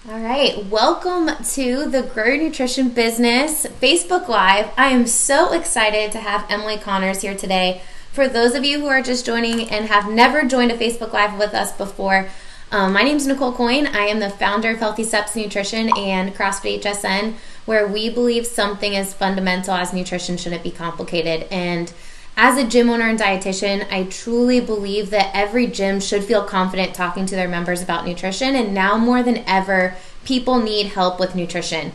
All right, welcome to the Grow Your Nutrition Business Facebook Live. I am so excited to have Emily Connors here today. For those of you who are just joining and have never joined a Facebook Live with us before, my name is Nicole Aucoin. I am the founder of Healthy Steps Nutrition and CrossFit HSN, where we believe something as fundamental as nutrition shouldn't be complicated. And as a gym owner and dietitian, I truly believe that every gym should feel confident talking to their members about nutrition, and now more than ever, people need help with nutrition.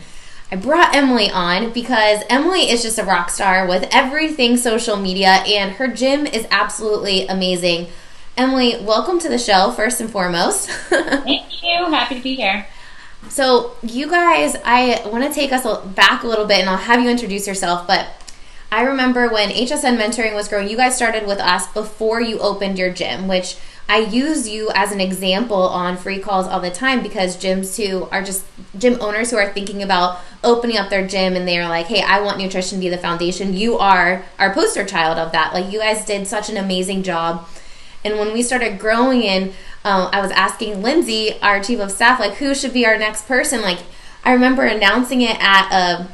I brought Emily on because Emily is just a rock star with everything social media, and her gym is absolutely amazing. Emily, welcome to the show, first and foremost. Thank you. Happy to be here. So you guys, I want to take us back a little bit, and I'll have you introduce yourself, but I remember when HSN Mentoring was growing, you guys started with us before you opened your gym, which I use you as an example on free calls all the time because gyms who are just gym owners who are thinking about opening up their gym and they're like, hey, I want nutrition to be the foundation. You are our poster child of that. Like, you guys did such an amazing job. And when we started growing in, I was asking Lindsay, our chief of staff, like, who should be our next person? Like, I remember announcing it at a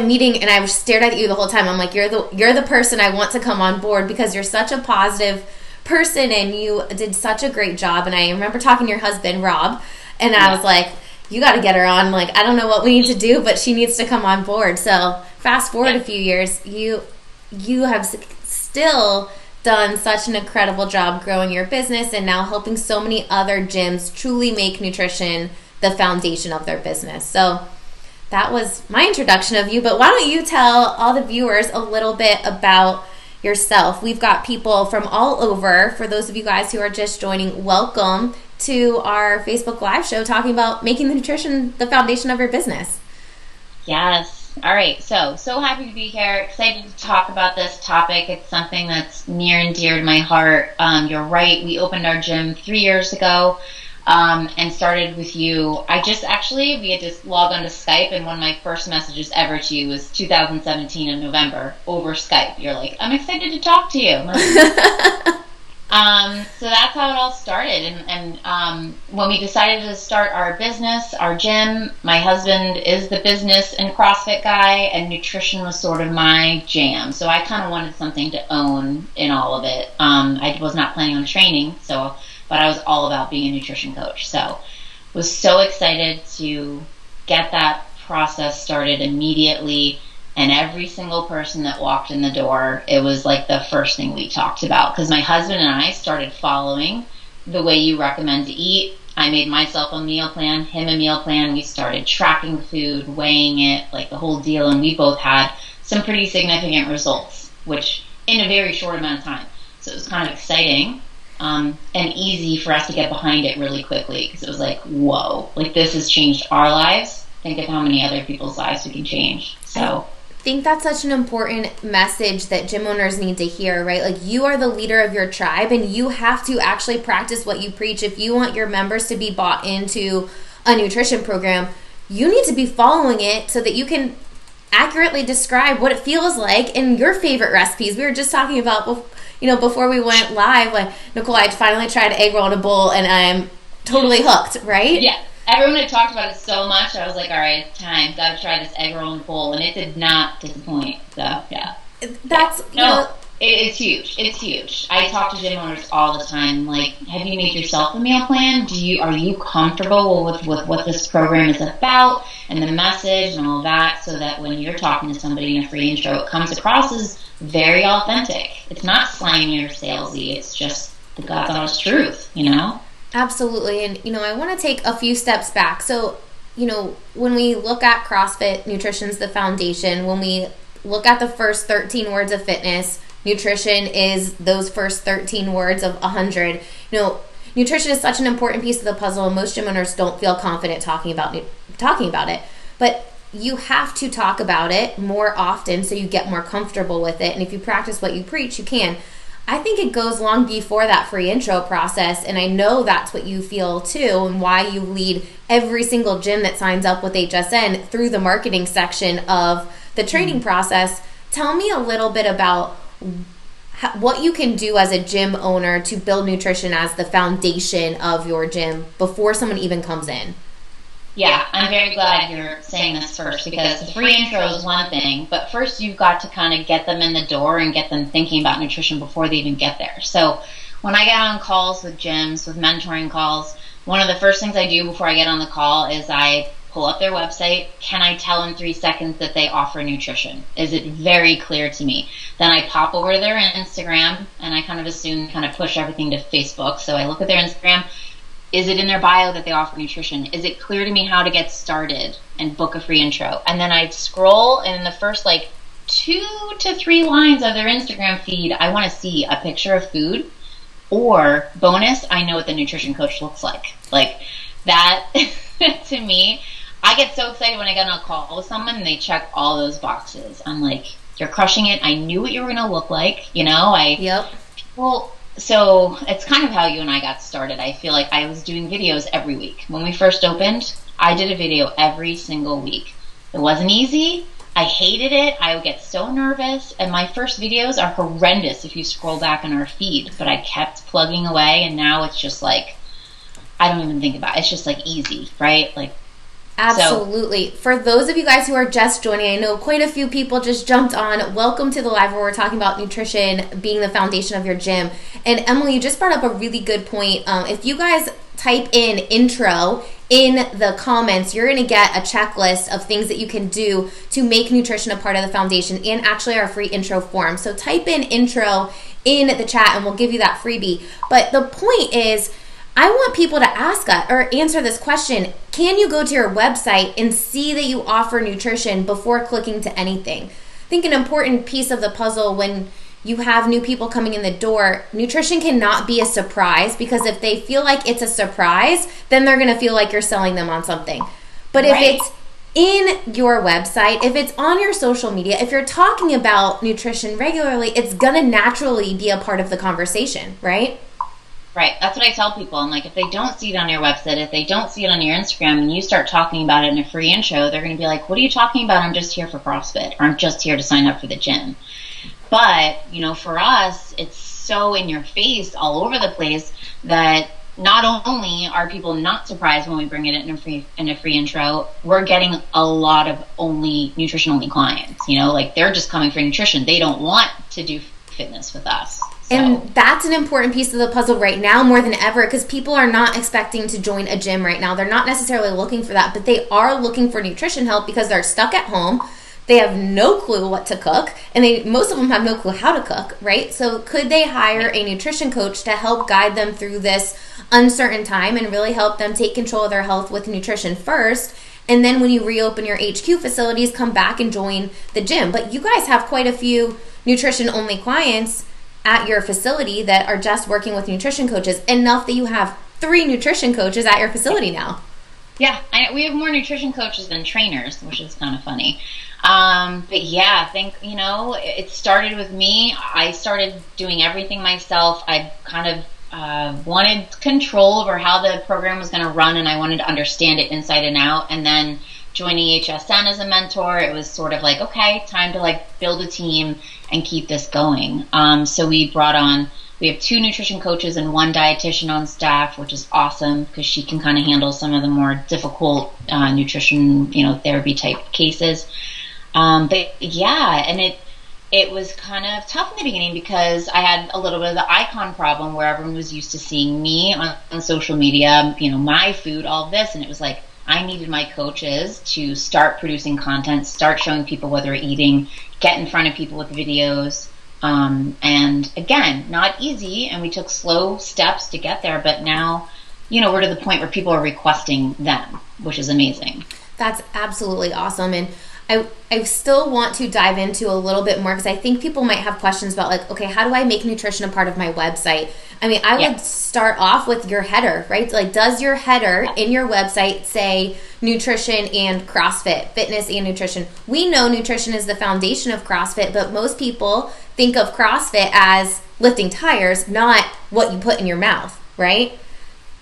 meeting, and I was stared at you the whole time. I'm like, you're the person I want to come on board because you're such a positive person and you did such a great job. And I remember talking to your husband, Rob, and I was like, you got to get her on. Like, I don't know what we need to do, but she needs to come on board. So fast forward a few years, you have still done such an incredible job growing your business and now helping so many other gyms truly make nutrition the foundation of their business. So that was my introduction of you, but why don't you tell all the viewers a little bit about yourself? We've got people from all over. For those of you guys who are just joining, welcome to our Facebook Live show talking about making the nutrition the foundation of your business. Yes. All right. So happy to be here. Excited to talk about this topic. It's something that's near and dear to my heart. You're right. We opened our gym 3 years ago. And started with you. We had to log on to Skype, and one of my first messages ever to you was 2017 in November over Skype. You're like, I'm excited to talk to you. So that's how it all started. And when we decided to start our business, our gym, my husband is the business and CrossFit guy, and nutrition was sort of my jam. So I kind of wanted something to own in all of it. I was not planning on training, but I was all about being a nutrition coach. So was so excited to get that process started immediately. And every single person that walked in the door, it was like the first thing we talked about. Because my husband and I started following the way you recommend to eat. I made myself a meal plan, him a meal plan. We started tracking food, weighing it, like the whole deal. And we both had some pretty significant results, which in a very short amount of time. So it was kind of exciting. And easy for us to get behind it really quickly because it was like, whoa, like this has changed our lives. Think of how many other people's lives we can change. So I think that's such an important message that gym owners need to hear, right? Like, you are the leader of your tribe and you have to actually practice what you preach. If you want your members to be bought into a nutrition program, you need to be following it so that you can accurately describe what it feels like in your favorite recipes. We were just talking about, before we went live, like, Nicole, I finally tried egg roll in a bowl and I'm totally hooked, right? Yeah. Everyone had talked about it so much. I was like, all right, it's time. Got to try this egg roll in a bowl. And it did not disappoint. So, yeah. It's huge. It's huge. I talk to gym owners all the time. Like, have you made yourself a meal plan? Are you comfortable with what this program is about and the message and all that, so that when you're talking to somebody in a free intro, it comes across as very authentic. It's not slimy or salesy. It's just the God's honest truth, Absolutely. And, I want to take a few steps back. So, when we look at CrossFit, nutrition's the foundation. When we look at the first 13 words of fitness, nutrition is those first 13 words of 100. Nutrition is such an important piece of the puzzle, and most gym owners don't feel confident talking about it. But you have to talk about it more often so you get more comfortable with it. And if you practice what you preach, you can. I think it goes long before that free intro process, and I know that's what you feel too, and why you lead every single gym that signs up with HSN through the marketing section of the training process. Tell me a little bit about what you can do as a gym owner to build nutrition as the foundation of your gym before someone even comes in. Yeah, I'm very glad you're saying this first, because the free intro is one thing, but first you've got to kind of get them in the door and get them thinking about nutrition before they even get there. So when I get on calls with gyms, with mentoring calls, one of the first things I do before I get on the call is I pull up their website. Can I tell in 3 seconds that they offer nutrition? Is it very clear to me? Then I pop over to their Instagram, and I kind of assume, kind of push everything to Facebook. So I look at their Instagram. Is it in their bio that they offer nutrition? Is it clear to me how to get started and book a free intro? And then I scroll, and in the first 2 to 3 lines of their Instagram feed, I want to see a picture of food, or bonus, I know what the nutrition coach looks like. Like that, to me, I get so excited when I get on a call with someone and they check all those boxes. I'm like, you're crushing it. I knew what you were going to look like. Yep. Well, so it's kind of how you and I got started. I feel like I was doing videos every week. When we first opened, I did a video every single week. It wasn't easy. I hated it. I would get so nervous. And my first videos are horrendous if you scroll back on our feed. But I kept plugging away, and now it's just like, I don't even think about it. It's just easy, right? Absolutely. For those of you guys who are just joining, I know quite a few people just jumped on. Welcome to the live where we're talking about nutrition being the foundation of your gym. And Emily, you just brought up a really good point. If you guys type in intro in the comments, you're going to get a checklist of things that you can do to make nutrition a part of the foundation, and actually our free intro form. So type in intro in the chat and we'll give you that freebie. But the point is, I want people to ask us or answer this question. Can you go to your website and see that you offer nutrition before clicking to anything? I think an important piece of the puzzle when you have new people coming in the door, nutrition cannot be a surprise, because if they feel like it's a surprise, then they're going to feel like you're selling them on something. But if it's in your website, if it's on your social media, if you're talking about nutrition regularly, it's going to naturally be a part of the conversation, right? Right. That's what I tell people. I'm like, if they don't see it on your website, if they don't see it on your Instagram, and you start talking about it in a free intro, they're going to be like, what are you talking about? I'm just here for CrossFit, or I'm just here to sign up for the gym. But, for us, it's so in your face all over the place that not only are people not surprised when we bring it in a free intro, we're getting a lot of nutrition only clients. They're just coming for nutrition. They don't want to do fitness with us. So. And that's an important piece of the puzzle right now more than ever, because people are not expecting to join a gym right now. They're not necessarily looking for that, but they are looking for nutrition help because they're stuck at home. They have no clue what to cook, and most of them have no clue how to cook, right? So could they hire a nutrition coach to help guide them through this uncertain time and really help them take control of their health with nutrition first? And then when you reopen your HQ facilities, come back and join the gym. But you guys have quite a few nutrition-only clients at your facility that are just working with nutrition coaches, enough that you have 3 nutrition coaches at your facility now. Yeah, we have more nutrition coaches than trainers, which is kind of funny. But yeah, I think, it started with me. I started doing everything myself. I kind of wanted control over how the program was going to run, and I wanted to understand it inside and out. And then joining HSN as a mentor, it was sort of like, okay, time to build a team and keep this going. So we have 2 nutrition coaches and 1 dietitian on staff, which is awesome because she can kind of handle some of the more difficult nutrition, therapy type cases. But yeah, and it was kind of tough in the beginning because I had a little bit of the icon problem where everyone was used to seeing me on social media, my food, all of this, and it was like, I needed my coaches to start producing content, start showing people what they're eating, get in front of people with videos. And again, not easy, and we took slow steps to get there, but now, we're to the point where people are requesting them, which is amazing. That's absolutely awesome. And I still want to dive into a little bit more because I think people might have questions about okay, how do I make nutrition a part of my website? I mean, I would start off with your header, right? Does your header in your website say nutrition and CrossFit, fitness and nutrition? We know nutrition is the foundation of CrossFit, but most people think of CrossFit as lifting tires, not what you put in your mouth, right?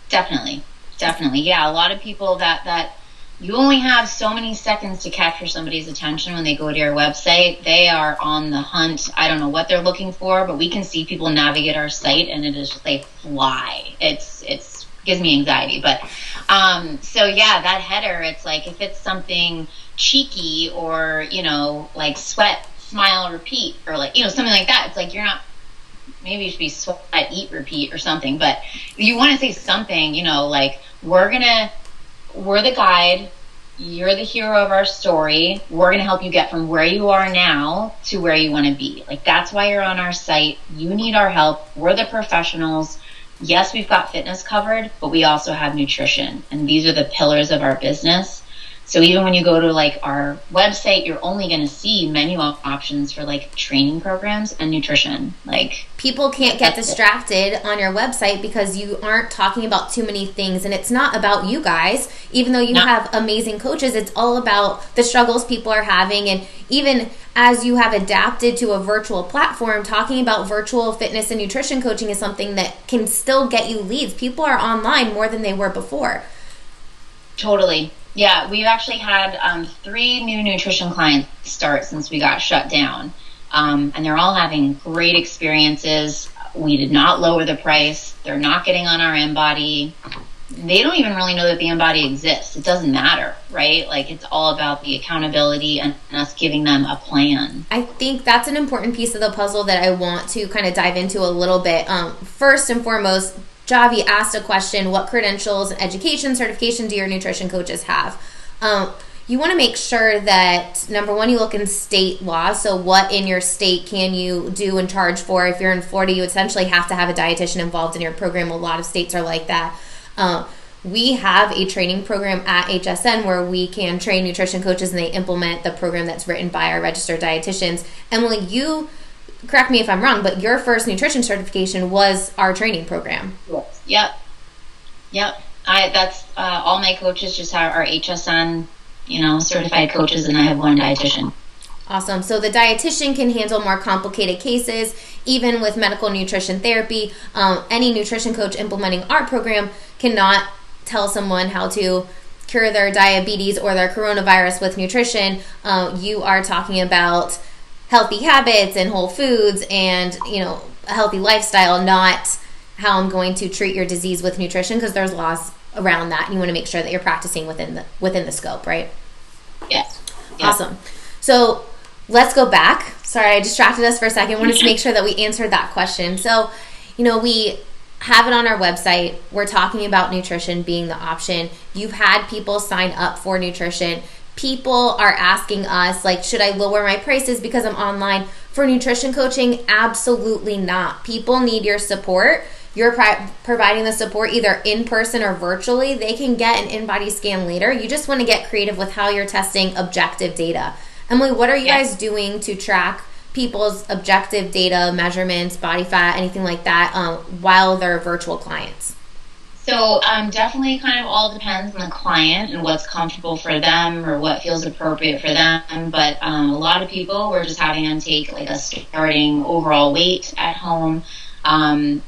Definitely. Yeah, a lot of people that you only have so many seconds to capture somebody's attention when they go to your website. They are on the hunt. I don't know what they're looking for, but we can see people navigate our site, and it is just, they fly. It's gives me anxiety. But so yeah, that header, it's like if it's something cheeky or, you know, like sweat, smile, repeat, or like, you know, something like that, it's like you're not, maybe it should be sweat, eat, repeat or something. But you want to say something, you know, like we're the guide, you're the hero of our story, we're going to help you get from where you are now to where you want to be. Like, that's why you're on our site. You need our help. We're the professionals. Yes, we've got fitness covered, but we also have nutrition, and these are the pillars of our business. So even when you go to like our website, you're only going to see menu options for like training programs and nutrition. Like, people can't get distracted on your website because you aren't talking about too many things, and it's not about you guys. Even though you have amazing coaches, it's all about the struggles people are having. And even as you have adapted to a virtual platform, talking about virtual fitness and nutrition coaching is something that can still get you leads. People are online more than they were before. Totally. Yeah, we've actually had 3 new nutrition clients start since we got shut down. And they're all having great experiences. We did not lower the price. They're not getting on our InBody. They don't even really know that the InBody exists. It doesn't matter, right? Like, it's all about the accountability and us giving them a plan. I think that's an important piece of the puzzle that I want to kind of dive into a little bit. First and foremost, Javi asked a question: what credentials, education, certification do your nutrition coaches have? You want to make sure that, number one, you look in state law. So what in your state can you do and charge for? If you're in Florida, you essentially have to have a dietitian involved in your program. A lot of states are like that. We have a training program at HSN where we can train nutrition coaches, and they implement the program that's written by our registered dietitians. Emily, you correct me if I'm wrong, but your first nutrition certification was our training program. Yep. That's all my coaches just are HSN, you know, certified coaches, and I have one dietitian. Awesome. So the dietitian can handle more complicated cases, even with medical nutrition therapy. Any nutrition coach implementing our program cannot tell someone how to cure their diabetes or their coronavirus with nutrition. You are talking about healthy habits and whole foods and, you know, a healthy lifestyle, not how I'm going to treat your disease with nutrition, because there's laws around that, and you want to make sure that you're practicing within the scope, right? Yes. Awesome. So let's go back. Sorry, I distracted us for a second. I wanted to make sure that we answered that question. So, you know, we have it on our website. We're talking about nutrition being the option. You've had people sign up for nutrition. People are asking us, like, should I lower my prices because I'm online? For nutrition coaching, absolutely not. People need your support. You're providing the support either in person or virtually. They can get an InBody scan later. You just want to get creative with how you're testing objective data. Emily, what are you guys doing to track people's objective data, measurements, body fat, anything like that, while they're virtual clients? So definitely kind of all depends on the client and what's comfortable for them or what feels appropriate for them. But a lot of people, we're just having them take like a starting overall weight at home.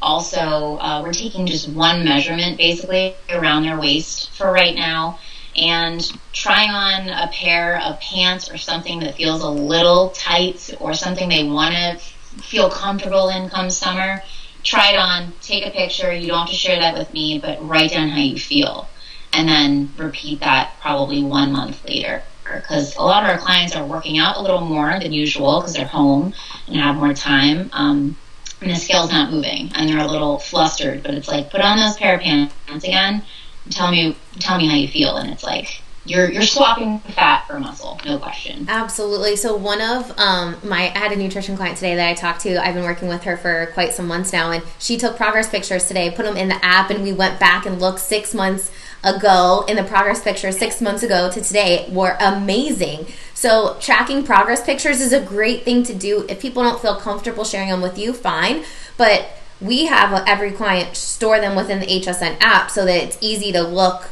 Also, we're taking just one measurement basically around their waist for right now, and trying on a pair of pants or something that feels a little tight or something they want to feel comfortable in come summer. Try it on, take a picture. You don't have to share that with me, but write down how you feel. And then repeat that probably 1 month later. Because a lot of our clients are working out a little more than usual because they're home and have more time. And the scale's not moving and they're a little flustered. But it's like, put on those pair of pants again and tell me how you feel. And it's like, you're swapping fat for muscle, no question. Absolutely. So one of I had a nutrition client today that I talked to. I've been working with her for quite some months now, and she took progress pictures today, put them in the app, and we went back and looked 6 months ago, and the progress pictures 6 months ago to today were amazing. So tracking progress pictures is a great thing to do. If people don't feel comfortable sharing them with you, fine. But we have every client store them within the HSN app so that it's easy to look,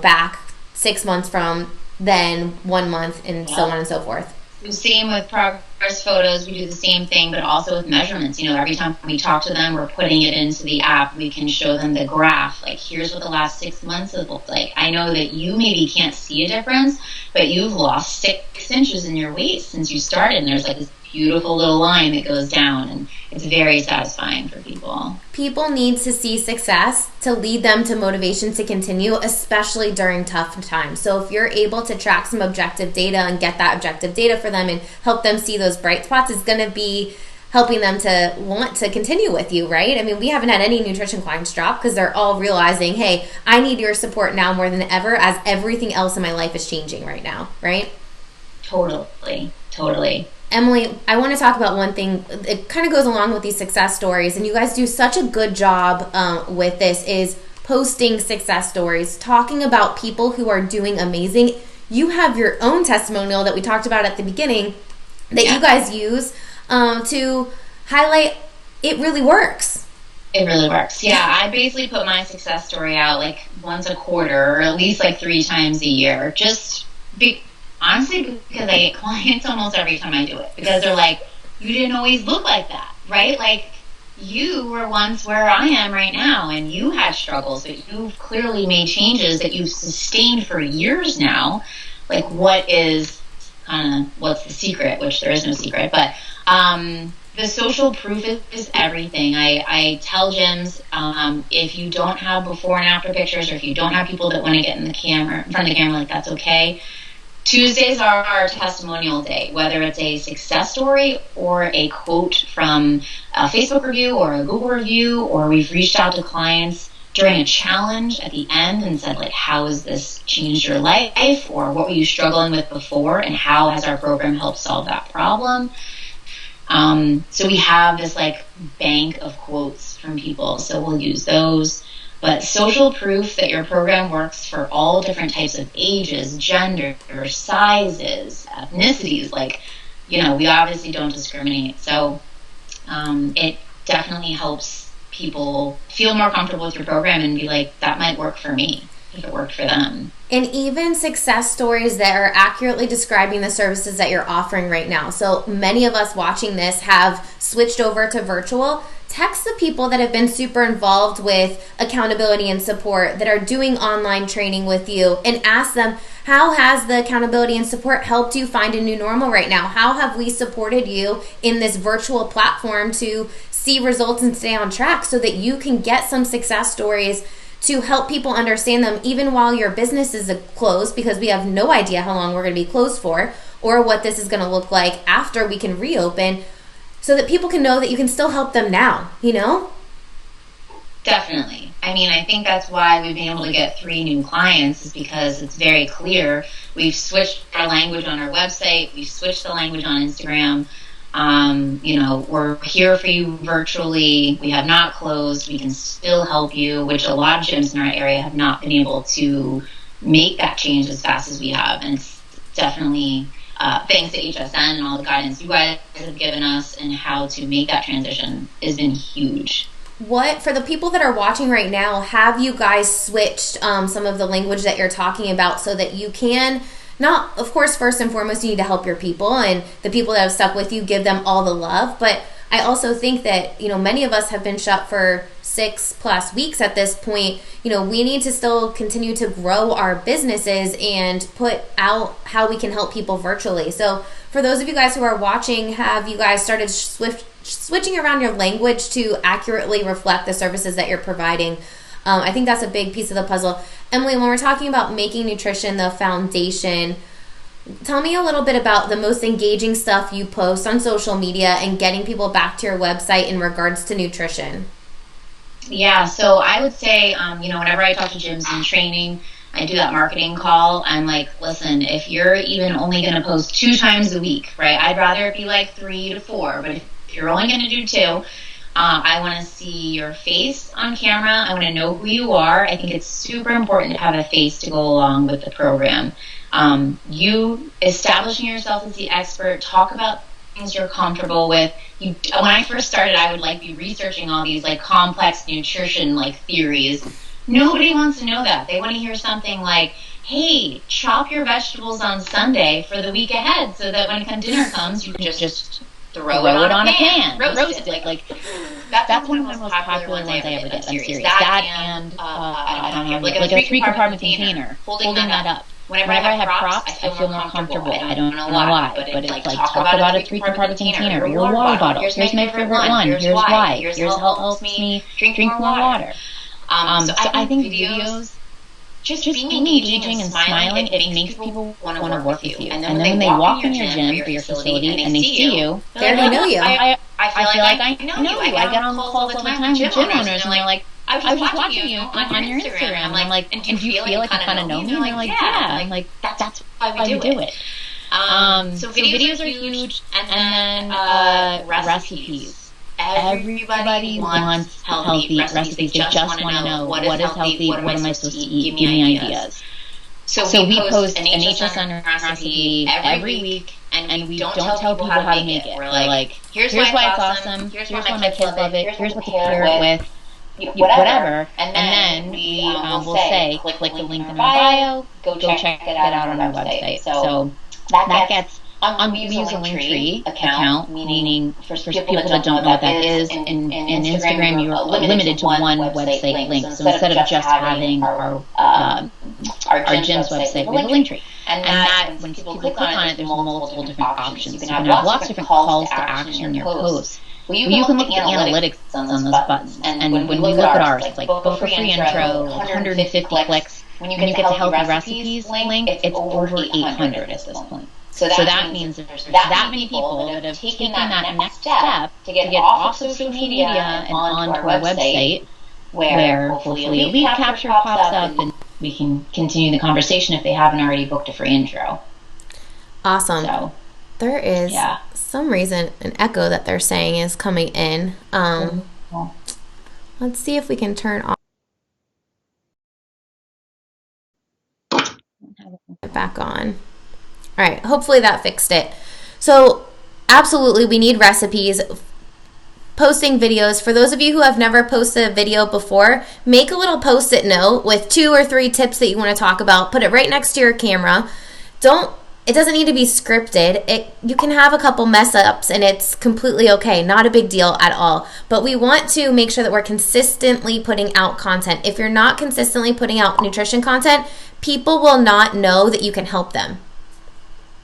back 6 months from then, 1 month, and so on and so forth. Same with progress photos. We do the same thing, but also with measurements. Every time we talk to them, we're putting it into the app. We can show them the graph. Like, here's what the last 6 months has looked like. I know that you maybe can't see a difference, but you've lost 6 inches in your waist since you started. And there's like this beautiful little line that goes down, and it's very satisfying for people. People need to see success to lead them to motivation to continue, especially during tough times. So if you're able to track some objective data and get that objective data for them and help them see those bright spots, it's going to be helping them to want to continue with you, right? I mean, we haven't had any nutrition clients drop because they're all realizing, hey, I need your support now more than ever, as everything else in my life is changing right now, right? Totally. Emily, I want to talk about one thing. It kind of goes along with these success stories, and you guys do such a good job with this, is posting success stories, talking about people who are doing amazing. You have your own testimonial that we talked about at the beginning that you guys use to highlight it really works. It really works. Yeah, I basically put my success story out like once a quarter, or at least like 3 times a year. Honestly, because I get clients almost every time I do it, because they're like, you didn't always look like that, right? Like, you were once where I am right now, and you had struggles, but you've clearly made changes that you've sustained for years now. Like, what's the secret? Which there is no secret, but the social proof is everything. I tell gyms, if you don't have before and after pictures, or if you don't have people that want to get in front of the camera, like, that's okay. Tuesdays are our testimonial day, whether it's a success story or a quote from a Facebook review or a Google review, or we've reached out to clients during a challenge at the end and said, like, how has this changed your life, or what were you struggling with before, and how has our program helped solve that problem? So we have this like bank of quotes from people, so we'll use those. But social proof that your program works for all different types of ages, gender, sizes, ethnicities, like, we obviously don't discriminate. So it definitely helps people feel more comfortable with your program and be like, that might work for me if it worked for them. And even success stories that are accurately describing the services that you're offering right now. So many of us watching this have switched over to virtual. Text the people that have been super involved with accountability and support, that are doing online training with you, and ask them, how has the accountability and support helped you find a new normal right now? How have we supported you in this virtual platform to see results and stay on track, so that you can get some success stories to help people understand them even while your business is closed, because we have no idea how long we're going to be closed for, or what this is going to look like after we can reopen, so that people can know that you can still help them now, Definitely. I mean, I think that's why we've been able to get 3 new clients, is because it's very clear. We've switched our language on our website. We've switched the language on Instagram. We're here for you virtually. We have not closed. We can still help you, which a lot of gyms in our area have not been able to make that change as fast as we have. And it's definitely thanks to HSN and all the guidance you guys have given us, and how to make that transition has been huge. For the people that are watching right now, have you guys switched some of the language that you're talking about, so that you can not, of course, first and foremost, you need to help your people, and the people that have stuck with you, give them all the love. But I also think that, many of us have been shut for 6+ weeks at this point. We need to still continue to grow our businesses and put out how we can help people virtually. So for those of you guys who are watching, have you guys started switching around your language to accurately reflect the services that you're providing? I think that's a big piece of the puzzle. Emily, when we're talking about making nutrition the foundation, tell me a little bit about the most engaging stuff you post on social media and getting people back to your website in regards to nutrition. Yeah, so I would say, whenever I talk to gyms and training, I do that marketing call. I'm like, listen, if you're even only going to post 2 times a week, right? I'd rather it be like 3 to 4, but if you're only going to do 2, I want to see your face on camera. I want to know who you are. I think it's super important to have a face to go along with the program. You establishing yourself as the expert, talk about things you're comfortable with. When I first started, I would be researching all these complex nutrition theories. Nobody wants to know that. They want to hear something like, hey, chop your vegetables on Sunday for the week ahead, so that when dinner comes, you can just throw it on a pan, roast it. That's one of the most popular ones I ever did. I'm serious. That and a 3-compartment container, holding that up. whenever I have props, I feel more comfortable. I don't know why, but it's like talk about a 3 compartment container or your water bottle. Here's my favorite one. Here's why. Here's how it helps me drink more water. So I think videos, just being engaging and smiling, it makes people want to work with you. And then when they walk in your gym or your facility and they see you, they already know you. I feel like I know you. I get on calls all the time with gym owners, and they're like, I was just watching you on your Instagram. And I'm like, and do you feel like you kind of know me? And they're like, yeah. I'm like, that's why we do it. So videos are huge. And then recipes. Everybody wants healthy recipes. They just want to know what is healthy, what am I supposed to eat, give me ideas. So we post an HSN recipe every week, and we don't tell people how to make it. We're like, here's why it's awesome, here's why my kids love it, here's what to pair it with, whatever. And then we will say, click the link in our bio, go check it out on our website. So that gets... we use a Linktree account, meaning for people that don't know what that is, in Instagram you're limited to one website link. So instead of just having our gym's website, we have a Linktree. And that, when people click on it, there's multiple different options. You can have lots of different calls to action in your posts. Well, you can look at the analytics on those buttons. And when we look at ours, it's like book a free intro, 150 clicks. When you get to healthy recipes link, it's over 800 at this point. So that means there's that many people that have taken that next step to get off social media and onto our website, where hopefully a lead capture pops up and we can continue the conversation if they haven't already booked a free intro. Awesome. So, there is some reason an echo that they're saying is coming in. Let's see if we can turn off. Back on. All right, hopefully that fixed it. So absolutely, we need recipes. Posting videos. For those of you who have never posted a video before, make a little post-it note with 2 or 3 tips that you want to talk about. Put it right next to your camera. It doesn't need to be scripted. You can have a couple mess ups and it's completely okay. Not a big deal at all. But we want to make sure that we're consistently putting out content. If you're not consistently putting out nutrition content, people will not know that you can help them.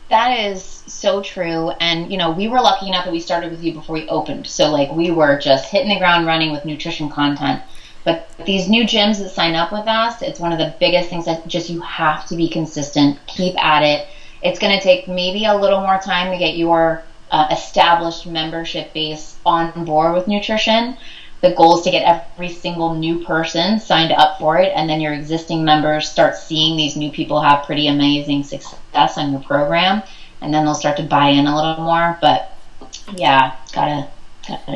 That is so true. And, we were lucky enough that we started with you before we opened. So, we were just hitting the ground running with nutrition content. But these new gyms that sign up with us, it's one of the biggest things that just you have to be consistent. Keep at it. It's going to take maybe a little more time to get your established membership base on board with nutrition. The goal is to get every single new person signed up for it, and then your existing members start seeing these new people have pretty amazing success on your program, and then they'll start to buy in a little more. But yeah, gotta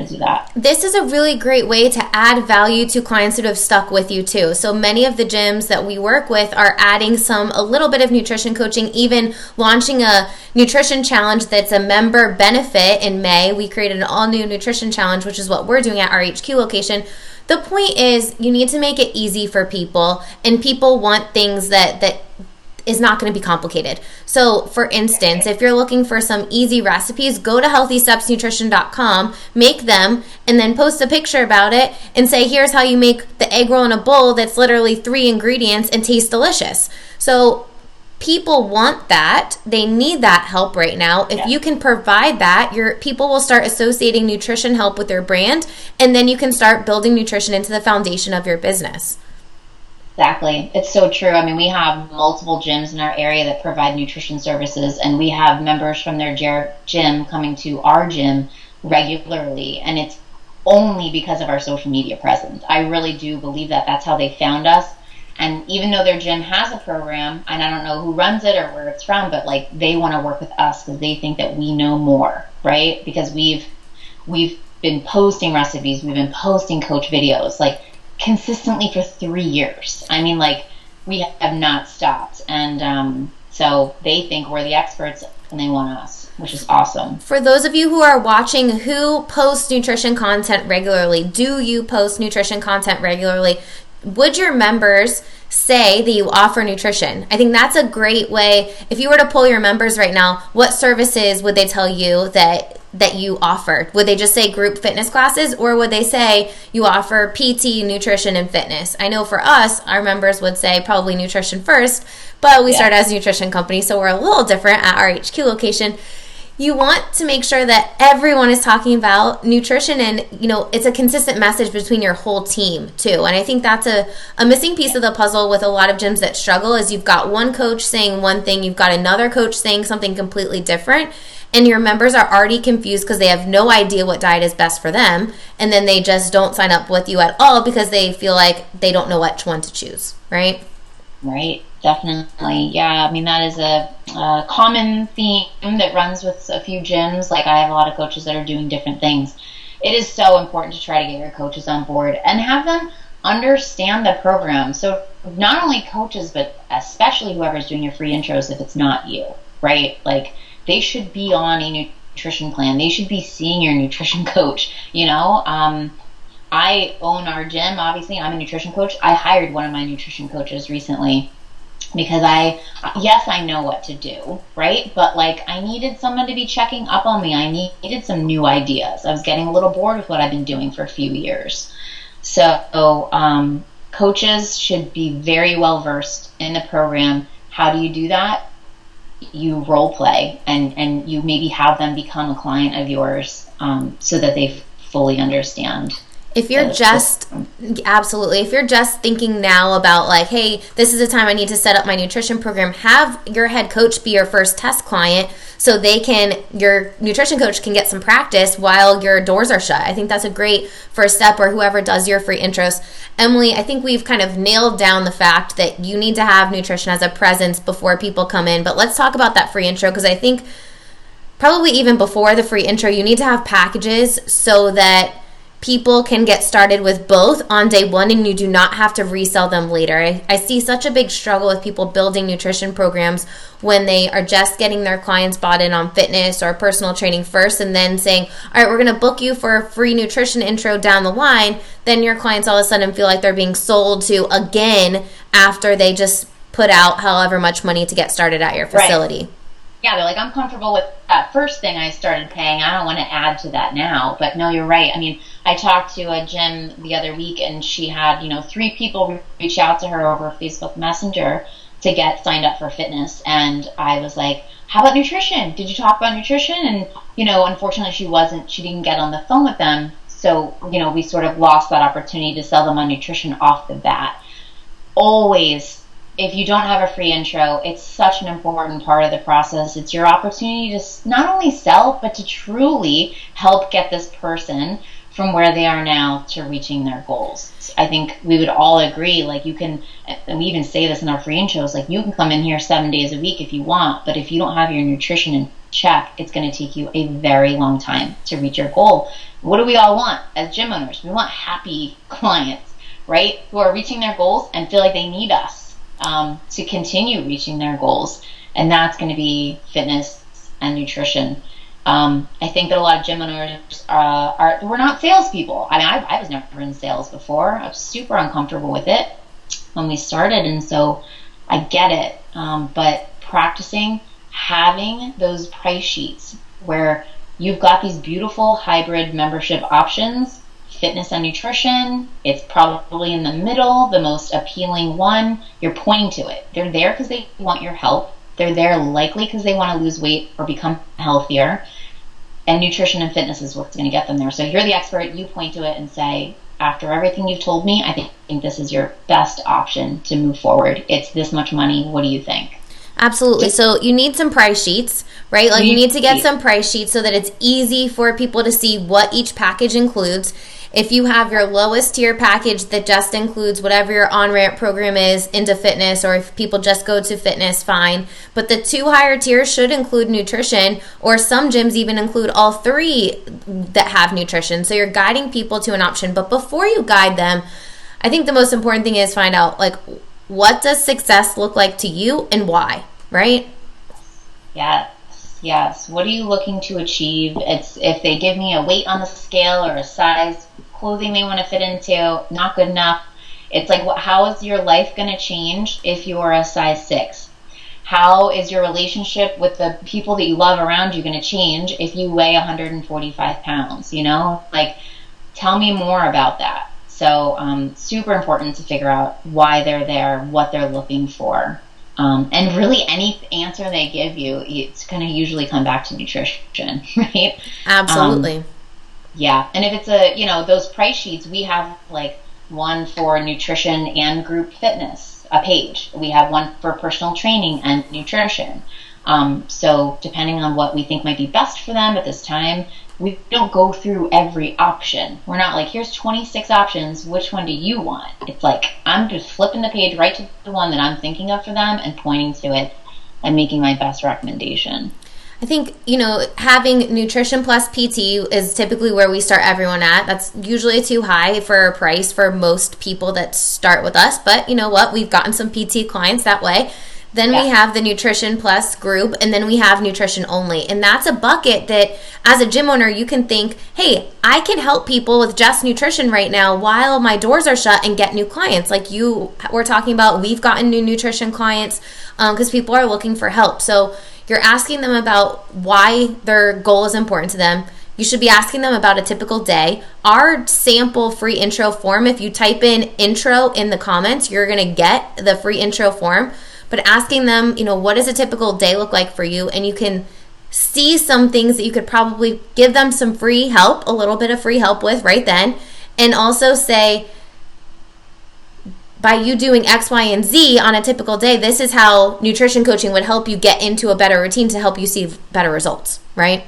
do that. This is a really great way to add value to clients that have stuck with you too. So many of the gyms that we work with are adding a little bit of nutrition coaching, even launching a nutrition challenge that's a member benefit in May. We created an all-new nutrition challenge, which is what we're doing at our HQ location. The point is you need to make it easy for people, and people want things that is not going to be complicated. So for instance, if you're looking for some easy recipes, go to healthystepsnutrition.com, make them, and then post a picture about it and say, here's how you make the egg roll in a bowl that's literally 3 ingredients and tastes delicious. So people want that. They need that help right now. If you can provide that, your people will start associating nutrition help with their brand, and then you can start building nutrition into the foundation of your business. Exactly. It's so true. I mean, we have multiple gyms in our area that provide nutrition services, and we have members from their gym coming to our gym regularly, and it's only because of our social media presence. I really do believe that that's how they found us. And even though their gym has a program, and I don't know who runs it or where it's from, but they want to work with us because they think that we know more, right? Because we've been posting recipes, we've been posting coach videos, consistently for 3 years. I mean, we have not stopped. And so they think we're the experts and they want us, which is awesome. For those of you who are watching who posts nutrition content regularly, do you post nutrition content regularly? would your members say that you offer nutrition? I think that's a great way. If you were to poll your members right now, what services would they tell you that you offer? Would they just say group fitness classes, or would they say you offer PT, nutrition, and fitness? I know for us, our members would say probably nutrition first, but we started as a nutrition company, so we're a little different at our HQ location. You want to make sure that everyone is talking about nutrition, and it's a consistent message between your whole team too. And I think that's a missing piece of the puzzle with a lot of gyms that struggle, is you've got one coach saying one thing, you've got another coach saying something completely different, and your members are already confused because they have no idea what diet is best for them, and then they just don't sign up with you at all because they feel like they don't know which one to choose, right? Right, definitely. Yeah, I mean, that is a common theme that runs with a few gyms. Like, I have a lot of coaches that are doing different things. It is so important to try to get your coaches on board and have them understand the program. So not only coaches, but especially whoever's doing your free intros, if it's not you, right? Like, they should be on a nutrition plan. They should be seeing your nutrition coach, I own our gym. Obviously, I'm a nutrition coach. I hired one of my nutrition coaches recently because I know what to do, right? But I needed someone to be checking up on me. I needed some new ideas. I was getting a little bored with what I've been doing for a few years. So coaches should be very well versed in the program. How do you do that? You role play and you maybe have them become a client of yours so that they fully understand. If you're absolutely, if you're just thinking now about hey, this is the time I need to set up my nutrition program, have your head coach be your first test client so your nutrition coach can get some practice while your doors are shut. I think that's a great first step, or whoever does your free intros. Emily, I think we've kind of nailed down the fact that you need to have nutrition as a presence before people come in, but let's talk about that free intro, because I think probably even before the free intro, you need to have packages so that people can get started with both on day one and you do not have to resell them later. I see such a big struggle with people building nutrition programs when they are just getting their clients bought in on fitness or personal training first and then saying, all right, we're going to book you for a free nutrition intro down the line. Then your clients all of a sudden feel like they're being sold to again after they just put out however much money to get started at your facility. Right. Yeah, they're like, I'm comfortable with that first thing I started paying. I don't want to add to that now. But no, you're right. I mean, I talked to a gym the other week, and she had, 3 people reach out to her over Facebook Messenger to get signed up for fitness. And I was like, how about nutrition? Did you talk about nutrition? And, unfortunately she didn't get on the phone with them. So, we sort of lost that opportunity to sell them on nutrition off the bat. Always, if you don't have a free intro, it's such an important part of the process. It's your opportunity to not only sell, but to truly help get this person from where they are now to reaching their goals. I think we would all agree, you can, and we even say this in our free intros, you can come in here 7 days a week if you want, but if you don't have your nutrition in check, it's going to take you a very long time to reach your goal. What do we all want as gym owners? We want happy clients, right? Who are reaching their goals and feel like they need us to continue reaching their goals, and that's going to be fitness and nutrition. I think that a lot of gym owners we're not salespeople. I mean, I was never in sales before. I was super uncomfortable with it when we started, and so I get it. But practicing, having those price sheets where you've got these beautiful hybrid membership options, fitness and nutrition, it's probably in the middle, the most appealing one. You're pointing to it. They're there because they want your help. They're there likely because they want to lose weight or become healthier. And nutrition and fitness is what's going to get them there. So you're the expert. You point to it and say, after everything you've told me, I think this is your best option to move forward. It's this much money. What do you think? Absolutely. So you need some price sheets, right? You need to get some price sheets so that it's easy for people to see what each package includes. If you have your lowest tier package that just includes whatever your on-ramp program is into fitness, or if people just go to fitness, fine. But the 2 higher tiers should include nutrition, or some gyms even include all 3 that have nutrition. So you're guiding people to an option. But before you guide them, I think the most important thing is find out, what does success look like to you and why, right? Yes. What are you looking to achieve? It's if they give me a weight on the scale or a size clothing they want to fit into, not good enough. It's like, how is your life going to change if you're a size 6? How is your relationship with the people that you love around you going to change if you weigh 145 pounds? You know, like, tell me more about that. So super important to figure out why they're there, what they're looking for. And really any answer they give you, it's going to usually come back to nutrition, right? Absolutely. Yeah. And if it's those price sheets, we have like one for nutrition and group fitness, a page. We have one for personal training and nutrition. So depending on what we think might be best for them at this time, we don't go through every option. We're not like, here's 26 options, which one do you want? It's like, I'm just flipping the page right to the one that I'm thinking of for them and pointing to it and making my best recommendation. I think, having nutrition plus PT is typically where we start everyone at. That's usually too high for a price for most people that start with us. But you know what? We've gotten some PT clients that way. Then we have the nutrition plus group, and then we have nutrition only. And that's a bucket that as a gym owner, you can think, hey, I can help people with just nutrition right now while my doors are shut and get new clients. Like you were talking about, we've gotten new nutrition clients because people are looking for help. So you're asking them about why their goal is important to them. You should be asking them about a typical day. Our sample free intro form, if you type in intro in the comments, you're going to get the free intro form. But asking them, what does a typical day look like for you? And you can see some things that you could probably give them some free help, a little bit of free help with right then. And also say, by you doing X, Y, and Z on a typical day, this is how nutrition coaching would help you get into a better routine to help you see better results, right?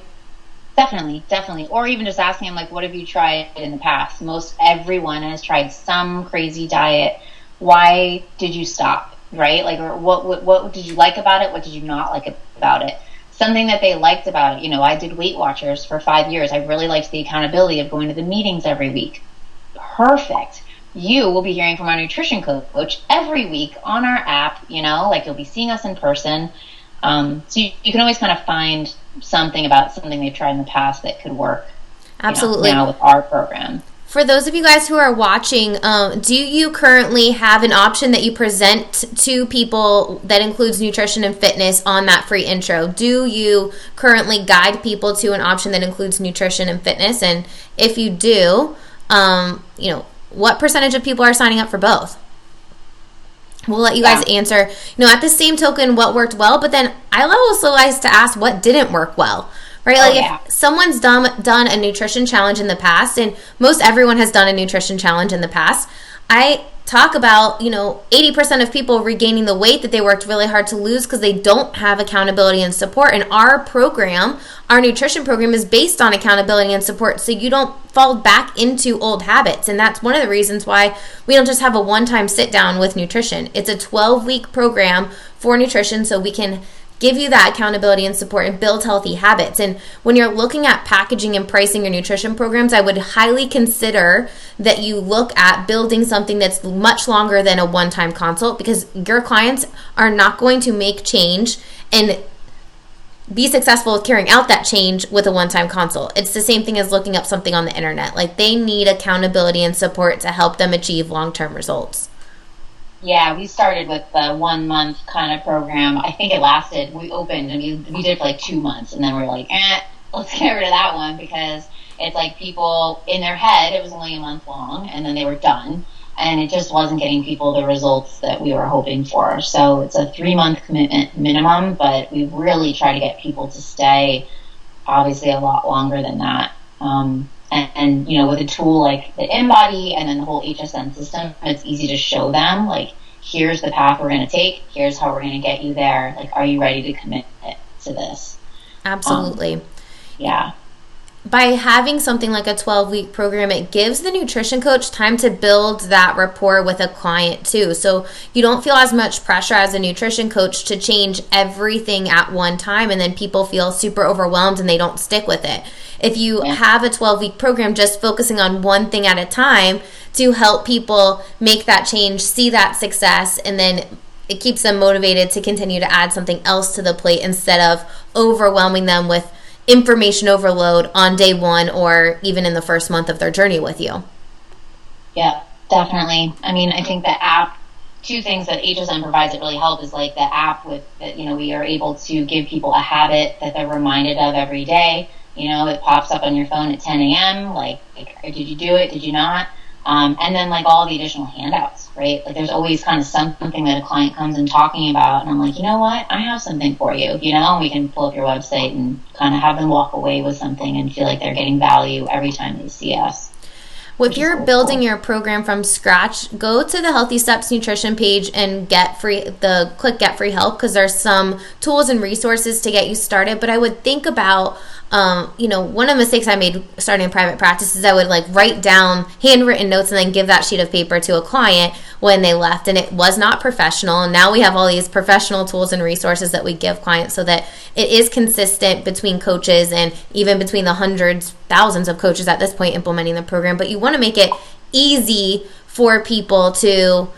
Definitely. Or even just asking them, like, what have you tried in the past? Most everyone has tried some crazy diet. Why did you stop? Right? Like, or what did you like about it? What did you not like about it? Something that they liked about it. I did Weight Watchers for 5 years. I really liked the accountability of going to the meetings every week. Perfect. You will be hearing from our nutrition coach every week on our app, like you'll be seeing us in person. So you can always kind of find something about something they've tried in the past that could work. Absolutely. Now with our program. For those of you guys who are watching, do you currently have an option that you present to people that includes nutrition and fitness on that free intro? Do you currently guide people to an option that includes nutrition and fitness? And if you do, what percentage of people are signing up for both? We'll let you guys answer. At the same token, what worked well, but then I also like to ask what didn't work well. Right? Like if someone's done a nutrition challenge in the past, and most everyone has done a nutrition challenge in the past, I talk about, 80% of people regaining the weight that they worked really hard to lose because they don't have accountability and support. And our program, our nutrition program, is based on accountability and support, so you don't fall back into old habits. And that's one of the reasons why we don't just have a one-time sit down with nutrition. It's a 12-week program for nutrition, so we can give you that accountability and support and build healthy habits. And when you're looking at packaging and pricing your nutrition programs, I would highly consider that you look at building something that's much longer than a one-time consult, because your clients are not going to make change and be successful with carrying out that change with a one-time consult. It's the same thing as looking up something on the internet. Like, they need accountability and support to help them achieve long-term results. Yeah, we started with the 1 month kind of program. I think it lasted, we opened and we did it for like 2 months, and then we were like, let's get rid of that one, because it's like people in their head, it was only a month long, and then they were done, and it just wasn't getting people the results that we were hoping for. So it's a 3-month commitment minimum, but we really try to get people to stay obviously a lot longer than that. And with a tool like the InBody and then the whole HSN system, it's easy to show them, like, here's the path we're going to take, here's how we're going to get you there. Like, are you ready to commit to this? Absolutely. Yeah. By having something like a 12-week program, it gives the nutrition coach time to build that rapport with a client too. So you don't feel as much pressure as a nutrition coach to change everything at one time, and then people feel super overwhelmed and they don't stick with it. If you have a 12-week program just focusing on one thing at a time to help people make that change, see that success, and then it keeps them motivated to continue to add something else to the plate instead of overwhelming them with information overload on day one or even in the first month of their journey with you. Yeah, definitely. I mean, I think the app, two things that HSN provides that really help is like the app with that, we are able to give people a habit that they're reminded of every day. It pops up on your phone at 10 a.m. Like, did you do it? Did you not? And then like all the additional handouts, right? Like there's always kind of something that a client comes in talking about, and I'm like, you know what? I have something for you, and we can pull up your website and kind of have them walk away with something and feel like they're getting value every time they see us. If you're building your program from scratch, go to the Healthy Steps Nutrition page and click Get Free Help, because there's some tools and resources to get you started. But I would think about, one of the mistakes I made starting a private practice is I would like write down handwritten notes and then give that sheet of paper to a client when they left, and it was not professional. And now we have all these professional tools and resources that we give clients so that it is consistent between coaches and even between the hundreds, thousands of coaches at this point implementing the program. But you want to make it easy for people to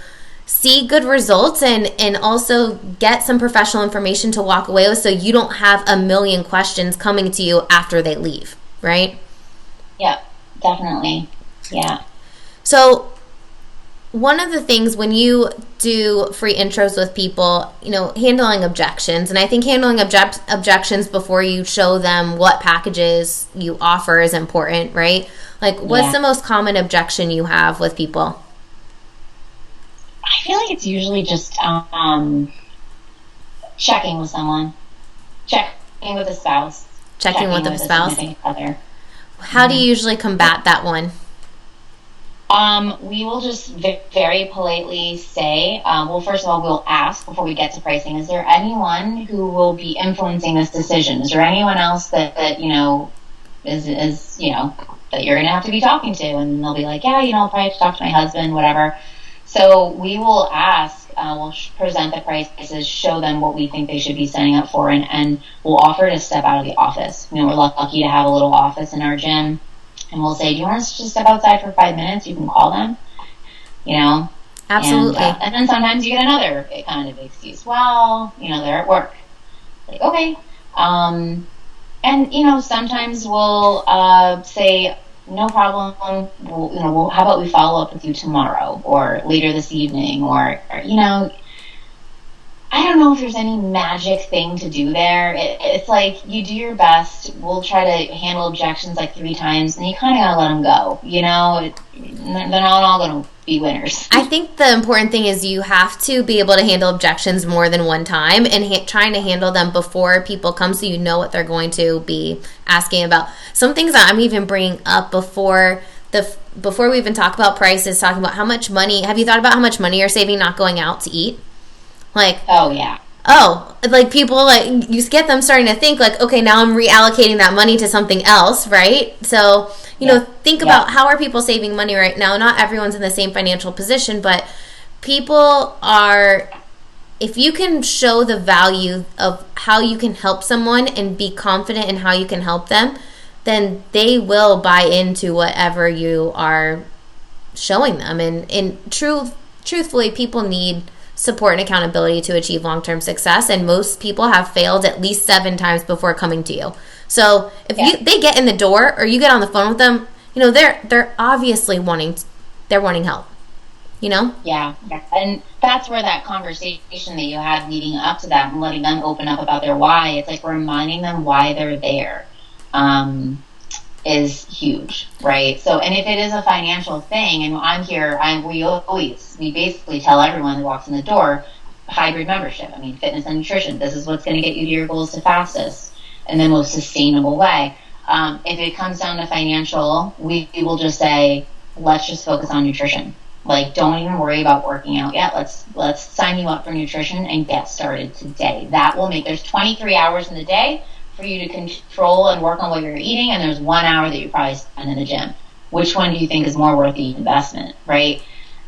see good results and also get some professional information to walk away with, so you don't have a million questions coming to you after they leave, right? Yeah, definitely. Yeah. So one of the things when you do free intros with people, handling objections, and I think handling objections before you show them what packages you offer is important, right? Like, what's the most common objection you have with people? I feel like it's usually just checking with someone, checking with a spouse, checking with a spouse. Other. How do you usually combat that one? We will just very politely say, well, first of all, we'll ask before we get to pricing, is there anyone who will be influencing this decision? Is there anyone else that is that you're going to have to be talking to? And they'll be like, yeah, I'll probably have to talk to my husband, whatever. So we will ask, we'll present the prices, show them what we think they should be signing up for, and we'll offer to step out of the office. We're lucky to have a little office in our gym, and we'll say, do you want us to just step outside for 5 minutes? You can call them, Absolutely. And then sometimes you get another kind of excuse. Well, they're at work. Like, okay. And, sometimes we'll say, no problem. How about we follow up with you tomorrow or later this evening, or I don't know if there's any magic thing to do there. It's like you do your best. We'll try to handle objections like 3 times, and you kind of gotta let them go. They're not all gonna be winners. I think the important thing is you have to be able to handle objections more than one time, and trying to handle them before people come, so you know what they're going to be asking about. Some things that I'm even bringing up before we even talk about prices, talking about how much money. Have you thought about how much money you're saving not going out to eat? Like, like people, like, you get them starting to think like, okay, now I'm reallocating that money to something else, right? So, think about how are people saving money right now. Not everyone's in the same financial position, but people are, if you can show the value of how you can help someone and be confident in how you can help them, then they will buy into whatever you are showing them. And truthfully, people need support and accountability to achieve long-term success, and most people have failed at least 7 times before coming to you. So if they get in the door or you get on the phone with them, they're obviously wanting help. Yeah, and that's where that conversation that you had leading up to that and letting them open up about their why, it's like reminding them why they're there, is huge, right? So, and if it is a financial thing, and I'm here, we basically tell everyone who walks in the door, hybrid membership. I mean, fitness and nutrition. This is what's going to get you to your goals the fastest and the most sustainable way. If it comes down to financial, we will just say, let's just focus on nutrition. Like, don't even worry about working out yet. Let's sign you up for nutrition and get started today. That will there's 23 hours in the day for you to control and work on what you're eating, and there's 1 hour that you probably spend in the gym. Which one do you think is more worth the investment, right?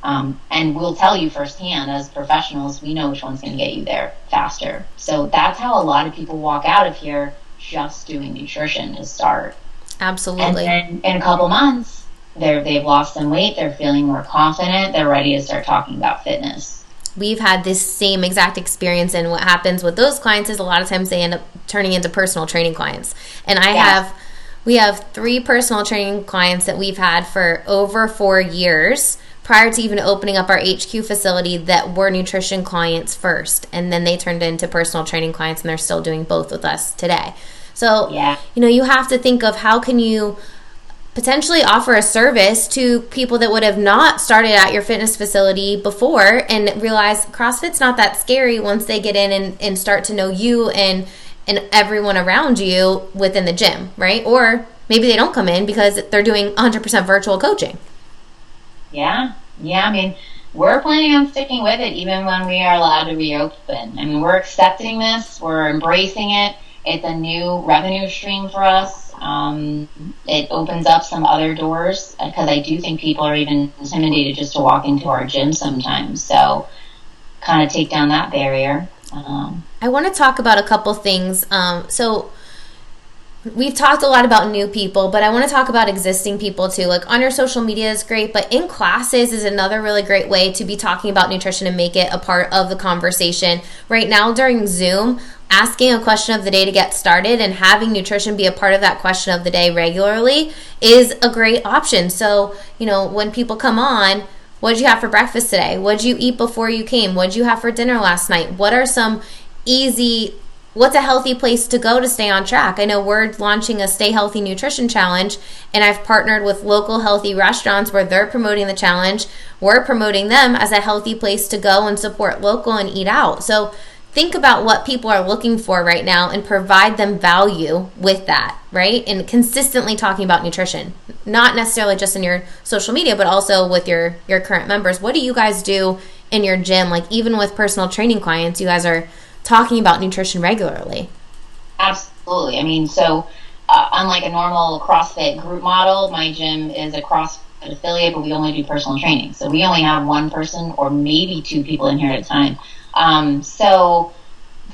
And we'll tell you firsthand, as professionals, we know which one's going to get you there faster. So that's how a lot of people walk out of here, just doing nutrition to start. Absolutely. And then in a couple months, they've lost some weight, they're feeling more confident, they're ready to start talking about fitness. We've had this same exact experience, and what happens with those clients is a lot of times they end up turning into personal training clients. And we have 3 personal training clients that we've had for over 4 years prior to even opening up our HQ facility that were nutrition clients first, and then they turned into personal training clients, and they're still doing both with us today. So, you have to think of how can you potentially offer a service to people that would have not started at your fitness facility before and realize CrossFit's not that scary once they get in and start to know you and everyone around you within the gym, right? Or maybe they don't come in because they're doing 100% virtual coaching. Yeah. I mean, we're planning on sticking with it even when we are allowed to reopen. I mean, we're accepting this. We're embracing it. It's a new revenue stream for us. It opens up some other doors because I do think people are even intimidated just to walk into our gym sometimes. So kind of take down that barrier. I want to talk about a couple things. So we've talked a lot about new people, but I want to talk about existing people too. Like on your social media is great, but in classes is another really great way to be talking about nutrition and make it a part of the conversation. Right now during Zoom, asking a question of the day to get started and having nutrition be a part of that question of the day regularly is a great option. So, when people come on, what did you have for breakfast today? What did you eat before you came? What did you have for dinner last night? What are some what's a healthy place to go to stay on track? I know we're launching a Stay Healthy Nutrition Challenge, and I've partnered with local healthy restaurants where they're promoting the challenge. We're promoting them as a healthy place to go and support local and eat out. So think about what people are looking for right now and provide them value with that, right? And consistently talking about nutrition, not necessarily just in your social media, but also with your current members. What do you guys do in your gym? Like even with personal training clients, you guys are talking about nutrition regularly. Absolutely. I mean, so unlike a normal CrossFit group model, my gym is a CrossFit affiliate, but we only do personal training. So we only have one person or maybe two people in here at a time. So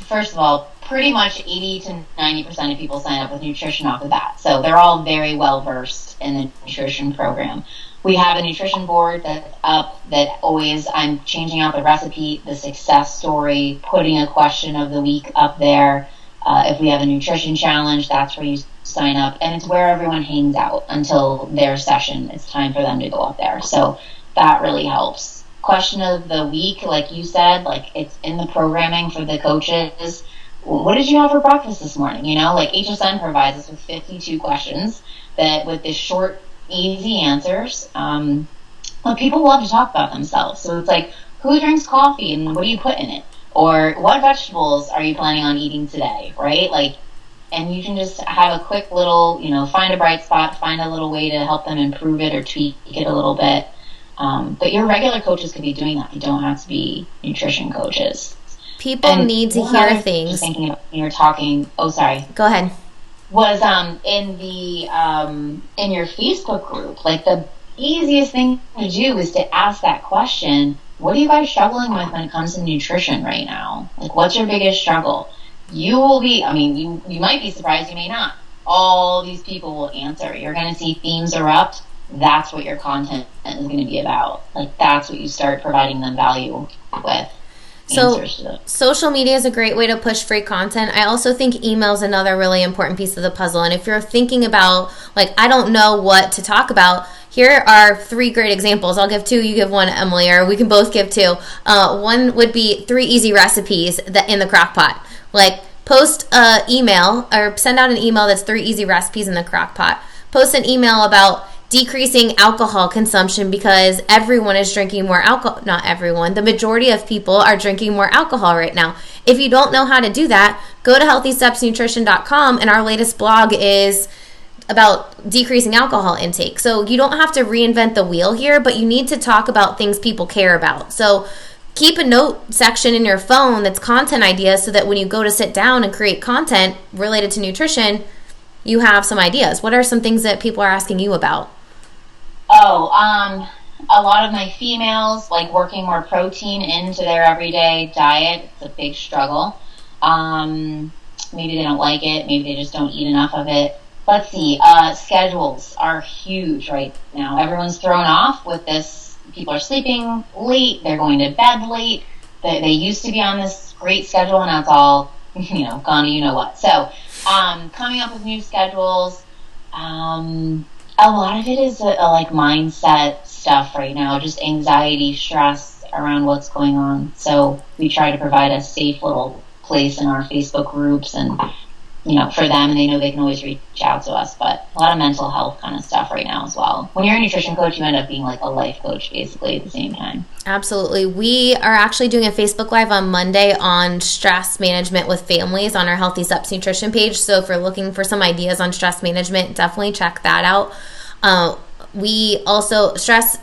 first of all, pretty much 80 to 90% of people sign up with nutrition off the bat. So they're all very well versed in the nutrition program. We have a nutrition board that's up that always I'm changing out the recipe, the success story, putting a question of the week up there. If we have a nutrition challenge, that's where you sign up. And it's where everyone hangs out until their session. It's time for them to go up there. So that really helps. Question of the week, like you said, like it's in the programming for the coaches. What did you have for breakfast this morning? Like HSN provides us with 52 questions that with this short, easy answers. But people love to talk about themselves. So it's like, who drinks coffee and what do you put in it? Or what vegetables are you planning on eating today, right? Like, and you can just have a quick little, find a bright spot, find a little way to help them improve it or tweak it a little bit. But your regular coaches could be doing that. You don't have to be nutrition coaches. People need to hear things. Thinking about when you're talking. Oh, sorry. Go ahead. Was in your Facebook group, like the easiest thing to do is to ask that question. What are you guys struggling with when it comes to nutrition right now? Like, what's your biggest struggle? You will be. I mean, you might be surprised. You may not. All these people will answer. You're going to see themes erupt. That's what your content is going to be about. Like, that's what you start providing them value with. So social media is a great way to push free content. I also think email is another really important piece of the puzzle. And if you're thinking about, like, I don't know what to talk about, here are 3 great examples. I'll give 2, you give 1, Emily, or we can both give 2. One would be 3 easy recipes that in the crock pot. Like, post an email or send out an email that's 3 easy recipes in the crock pot. Post an email about decreasing alcohol consumption because everyone is drinking more alcohol. Not everyone. The majority of people are drinking more alcohol right now. If you don't know how to do that, go to healthystepsnutrition.com, and our latest blog is about decreasing alcohol intake. So you don't have to reinvent the wheel here, but you need to talk about things people care about. So keep a note section in your phone that's content ideas so that when you go to sit down and create content related to nutrition, you have some ideas. What are some things that people are asking you about? A lot of my females like working more protein into their everyday diet. It's a big struggle. Maybe they don't like it. Maybe they just don't eat enough of it. Let's see. Schedules are huge right now. Everyone's thrown off with this. People are sleeping late. They're going to bed late. They used to be on this great schedule, and now it's all, gone to you-know-what. So coming up with new schedules. A lot of it is a like mindset stuff right now, just anxiety, stress around what's going on. So we try to provide a safe little place in our Facebook groups and, for them, and they know they can always reach out to us, but a lot of mental health kind of stuff right now as well. When you're a nutrition coach, you end up being like a life coach basically at the same time. Absolutely. We are actually doing a Facebook Live on Monday on stress management with families on our Healthy Steps Nutrition page. So if you're looking for some ideas on stress management, definitely check that out. We also,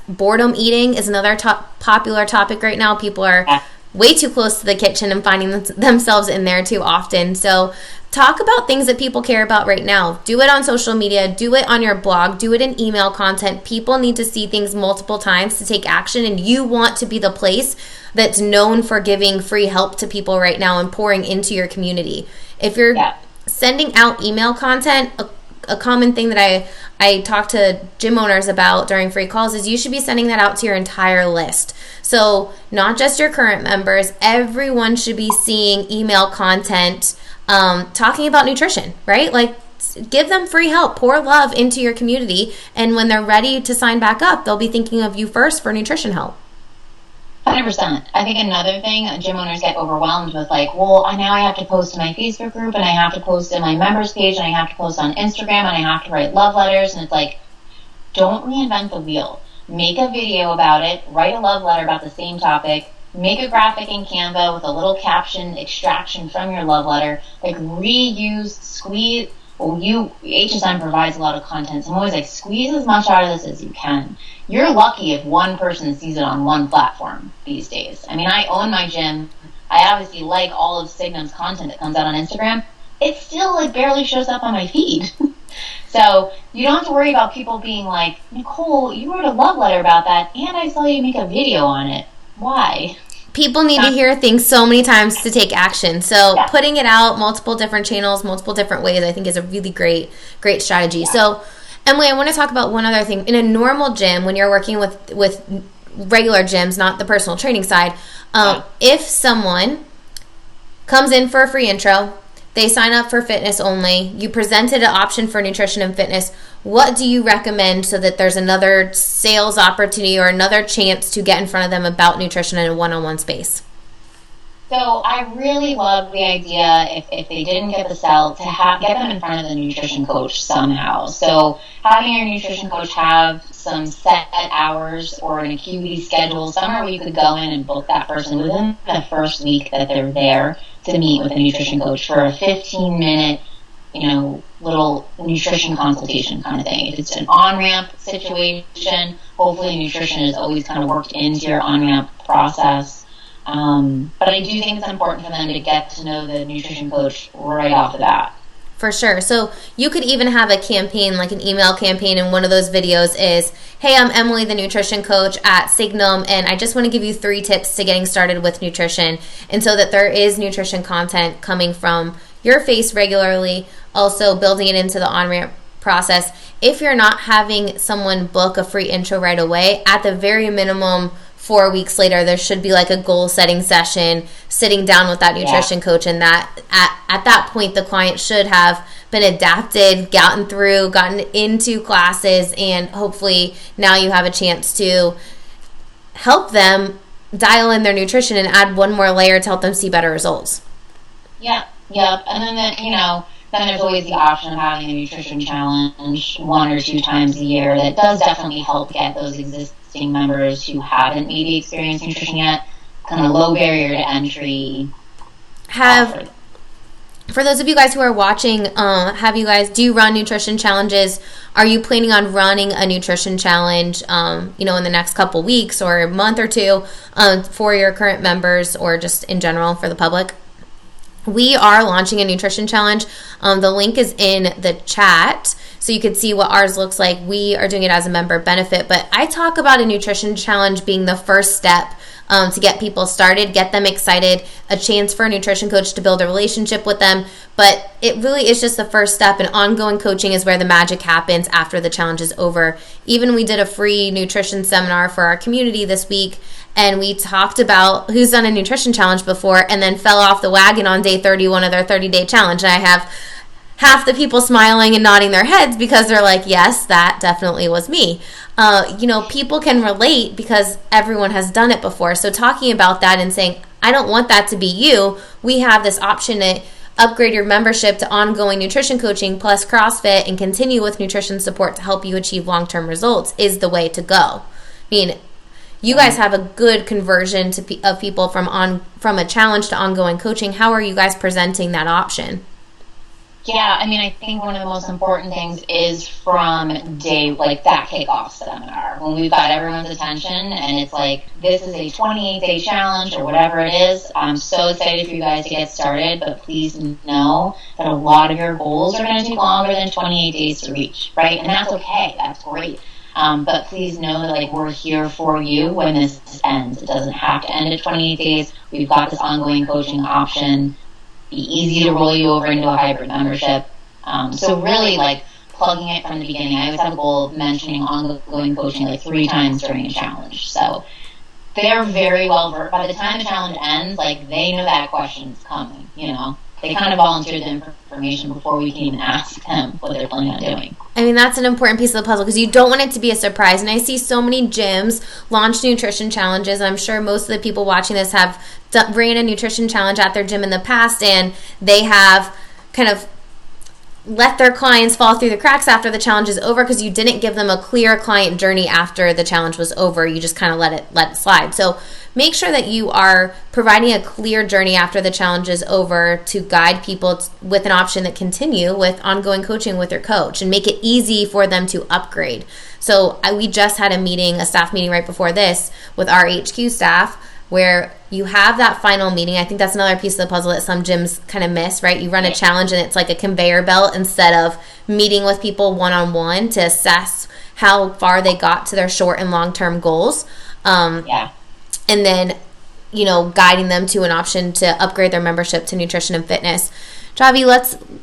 boredom eating is another popular topic right now. People are way too close to the kitchen and finding themselves in there too often. So talk about things that people care about right now. Do it on social media. Do it on your blog. Do it in email content. People need to see things multiple times to take action, and you want to be the place that's known for giving free help to people right now and pouring into your community. If you're sending out email content, a common thing that I talk to gym owners about during free calls is you should be sending that out to your entire list. So not just your current members, everyone should be seeing email content talking about nutrition, right? Like, give them free help, pour love into your community, and when they're ready to sign back up, they'll be thinking of you first for nutrition help. 100%. I think another thing, gym owners get overwhelmed with now I have to post in my Facebook group, and I have to post in my members page, and I have to post on Instagram, and I have to write love letters, and it's like, don't reinvent the wheel. Make a video about it, write a love letter about the same topic, make a graphic in Canva with a little caption extraction from your love letter, like reuse, squeeze. HSN provides a lot of content, so I'm always like, squeeze as much out of this as you can. You're lucky if one person sees it on one platform these days. I mean, I own my gym. I obviously like all of Signum's content that comes out on Instagram. It still barely shows up on my feed. So you don't have to worry about people being like, Nicole, you wrote a love letter about that, and I saw you make a video on it. Why? People need to hear things so many times to take action. So putting it out, multiple different channels, multiple different ways, I think is a really great strategy. So Emily, I want to talk about one other thing. In a normal gym, when you're working with regular gyms, not the personal training side, if someone comes in for a free intro, they sign up for fitness only, you presented an option for nutrition and fitness, what do you recommend so that there's another sales opportunity or another chance to get in front of them about nutrition in a one-on-one space? So I really love the idea, if they didn't get the sell, to get them in front of the nutrition coach somehow. So having your nutrition coach have some set hours or an acuity schedule, somewhere where you could go in and book that person within the first week that they're there to meet with a nutrition coach for a 15-minute, little nutrition consultation kind of thing. If it's an on-ramp situation, hopefully nutrition is always kind of worked into your on-ramp process. But I do think it's important for them to get to know the nutrition coach right off the bat. For sure. So you could even have a campaign, like an email campaign, and one of those videos is, hey, I'm Emily, the nutrition coach at Signum, and I just want to give you 3 tips to getting started with nutrition. And so that there is nutrition content coming from your face regularly, also building it into the on-ramp process. If you're not having someone book a free intro right away, at the very minimum, 4 weeks later, there should be like a goal-setting session, sitting down with that nutrition coach, and that at that point, the client should have been adapted, gotten into classes, and hopefully now you have a chance to help them dial in their nutrition and add one more layer to help them see better results. Yep. And then, then there's always the option of having a nutrition challenge 1 or 2 times a year. That does definitely help get those existing members who haven't maybe experienced nutrition yet, kind of low barrier to entry. For those of you guys who are watching, do you run nutrition challenges? Are you planning on running a nutrition challenge, in the next couple weeks or a month or 2 for your current members or just in general for the public? We are launching a nutrition challenge. The link is in the chat, so you can see what ours looks like. We are doing it as a member benefit, but I talk about a nutrition challenge being the first step to get people started, get them excited, a chance for a nutrition coach to build a relationship with them. But it really is just the first step, and ongoing coaching is where the magic happens after the challenge is over. Even we did a free nutrition seminar for our community this week, and we talked about who's done a nutrition challenge before and then fell off the wagon on day 31 of their 30-day challenge. And I have half the people smiling and nodding their heads because they're like, yes, that definitely was me. People can relate because everyone has done it before. So talking about that and saying, I don't want that to be you, we have this option to upgrade your membership to ongoing nutrition coaching plus CrossFit and continue with nutrition support to help you achieve long-term results is the way to go. I mean, you guys have a good conversion of people from a challenge to ongoing coaching. How are you guys presenting that option? Yeah, I mean, I think one of the most important things is from day, like that kickoff seminar, when we've got everyone's attention and it's like, this is a 28-day challenge or whatever it is. I'm so excited for you guys to get started, but please know that a lot of your goals are going to take longer than 28 days to reach, right? And that's okay. That's great. But please know that, like, we're here for you when this ends. It doesn't have to end at 28 days. We've got this ongoing coaching option. Be easy to roll you over into a hybrid membership. So really, like, plugging it from the beginning. I always have a goal of mentioning ongoing coaching like 3 times during a challenge. So they're very well versed. By the time the challenge ends, like, they know that question's coming, you know. They kind of volunteer the information before we can even ask them what they're planning on doing. I mean, that's an important piece of the puzzle because you don't want it to be a surprise. And I see so many gyms launch nutrition challenges. I'm sure most of the people watching this have ran a nutrition challenge at their gym in the past, and they have kind of let their clients fall through the cracks after the challenge is over because you didn't give them a clear client journey after the challenge was over. You just kind of let it slide. So make sure that you are providing a clear journey after the challenge is over to guide people with an option that continue with ongoing coaching with your coach and make it easy for them to upgrade. So we just had a staff meeting right before this with our HQ staff where you have that final meeting. I think that's another piece of the puzzle that some gyms kind of miss, right? You run a challenge and it's like a conveyor belt instead of meeting with people one-on-one to assess how far they got to their short and long-term goals. And then, guiding them to an option to upgrade their membership to nutrition and fitness. Javi,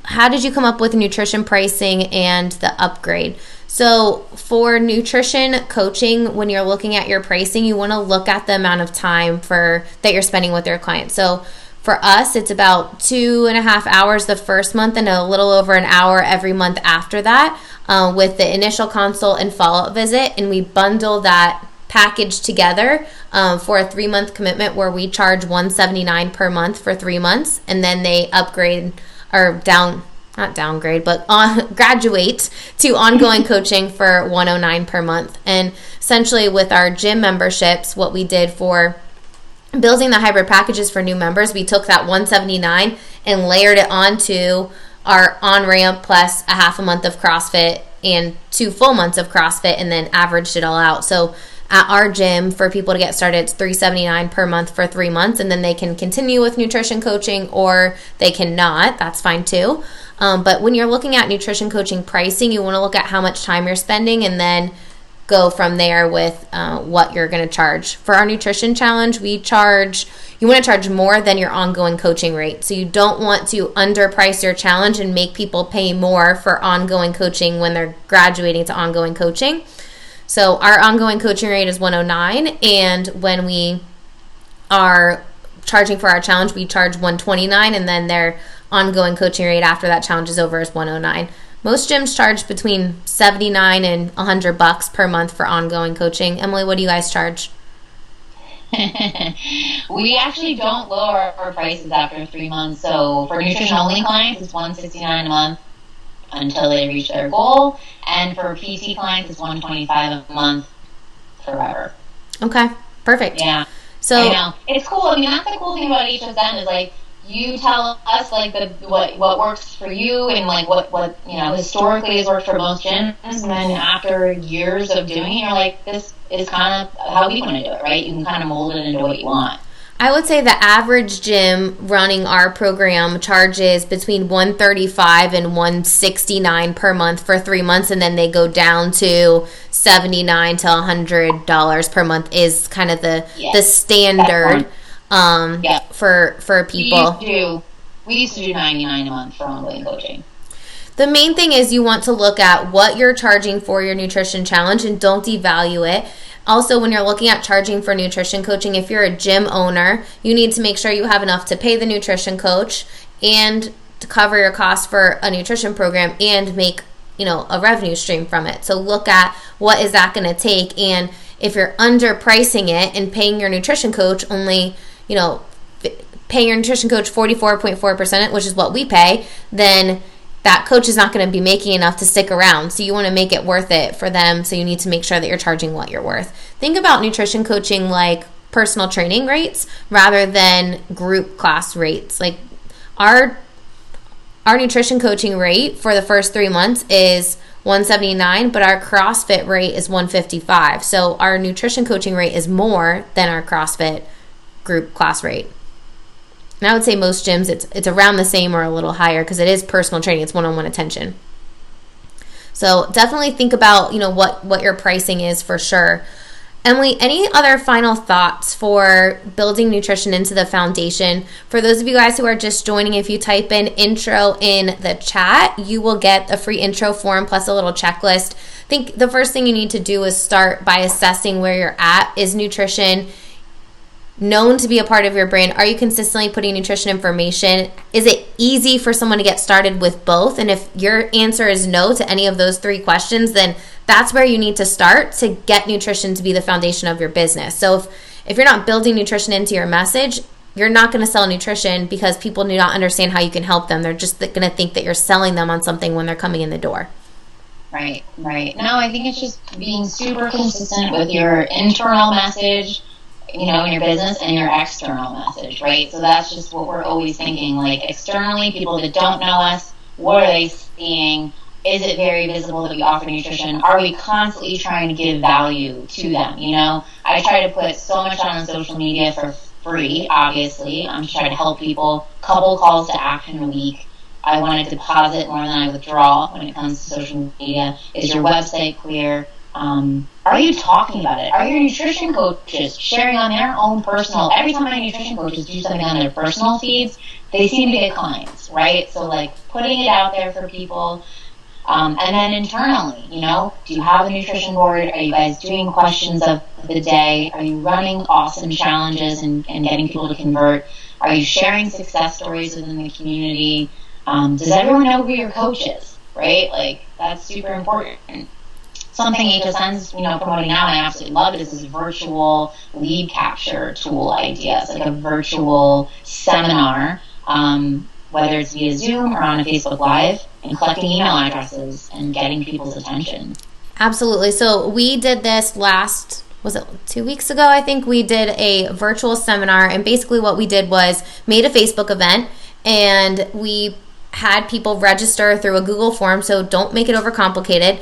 how did you come up with nutrition pricing and the upgrade? So for nutrition coaching, when you're looking at your pricing, you want to look at the amount of time that you're spending with your client. So for us, it's about 2.5 hours the first month and a little over an hour every month after that with the initial consult and follow-up visit. And we bundle that package together for a 3-month commitment where we charge $179 per month for 3 months, and then they upgrade or not downgrade, but graduate to ongoing coaching for $109 per month. And essentially with our gym memberships, what we did for building the hybrid packages for new members, we took that $179 and layered it onto our on-ramp plus a half a month of CrossFit and 2 full months of CrossFit, and then averaged it all out. So at our gym, for people to get started, it's $379 per month for 3 months, and then they can continue with nutrition coaching or they cannot. That's fine too. But when you're looking at nutrition coaching pricing, you want to look at how much time you're spending and then go from there with what you're going to charge. For our nutrition challenge, you want to charge more than your ongoing coaching rate. So you don't want to underprice your challenge and make people pay more for ongoing coaching when they're graduating to ongoing coaching. So our ongoing coaching rate is $109, and when we are charging for our challenge, we charge $129, and then their ongoing coaching rate after that challenge is over is $109. Most gyms charge between $79 and $100 per month for ongoing coaching. Emily, what do you guys charge? We actually don't lower our prices after 3 months. So for nutrition-only clients, it's $169 a month until they reach their goal. And for PT clients, it's $125 a month forever. Okay, perfect. Yeah. So I know. It's cool. I mean, that's the cool thing about HSN is, like, you tell us, like, what works for you and, like, what historically has worked for most gyms. And then after years of doing it, you're like, this is kind of how we want to do it, right? You can kind of mold it into what you want. I would say the average gym running our program charges between $135 and $169 per month for 3 months, and then they go down to $79 to $100 per month is kind of the standard for people. We used to do $99 a month for ongoing coaching. The main thing is you want to look at what you're charging for your nutrition challenge and don't devalue it. Also, when you're looking at charging for nutrition coaching, if you're a gym owner, you need to make sure you have enough to pay the nutrition coach and to cover your costs for a nutrition program and make, a revenue stream from it. So look at what is that going to take, and if you're underpricing it and paying your nutrition coach only, paying your nutrition coach 44.4%, which is what we pay, then that coach is not going to be making enough to stick around. So you want to make it worth it for them. So you need to make sure that you're charging what you're worth. Think about nutrition coaching like personal training rates rather than group class rates. Like our nutrition coaching rate for the first 3 months is $179, but our CrossFit rate is $155. So our nutrition coaching rate is more than our CrossFit group class rate. And I would say most gyms, it's around the same or a little higher because it is personal training. It's one-on-one attention. So definitely think about, what your pricing is for sure. Emily, any other final thoughts for building nutrition into the foundation? For those of you guys who are just joining, if you type in intro in the chat, you will get a free intro form plus a little checklist. I think the first thing you need to do is start by assessing where you're at. Is nutrition known to be a part of your brand? Are you consistently putting nutrition information? Is it easy for someone to get started with both? And if your answer is no to any of those 3 questions, then that's where you need to start to get nutrition to be the foundation of your business. So if you're not building nutrition into your message, you're not going to sell nutrition because people do not understand how you can help them. They're just going to think that you're selling them on something when they're coming in the door. Right. No, I think it's just being super consistent with your internal message, in your business, and your external message, right? So that's just what we're always thinking. Like externally, people that don't know us, what are they seeing? Is it very visible that we offer nutrition? Are we constantly trying to give value to them? I try to put so much on social media for free, obviously. I'm trying to help people. Couple calls to action a week. I want to deposit more than I withdraw when it comes to social media. Is your website clear? Are you talking about it? Are your nutrition coaches sharing on their own personal? Every time my nutrition coaches do something on their personal feeds, they seem to get clients, right? So like putting it out there for people. And then internally, do you have a nutrition board? Are you guys doing questions of the day? Are you running awesome challenges and getting people to convert? Are you sharing success stories within the community? Does everyone know who your coach is, right? Like that's super important. Something HSN's, promoting now, and I absolutely love it, is this virtual lead capture tool idea. It's like a virtual seminar, whether it's via Zoom or on a Facebook Live, and collecting email addresses and getting people's attention. Absolutely. So we did this was it 2 weeks ago? I think we did a virtual seminar, and basically what we did was made a Facebook event, and we had people register through a Google form, so don't make it overcomplicated.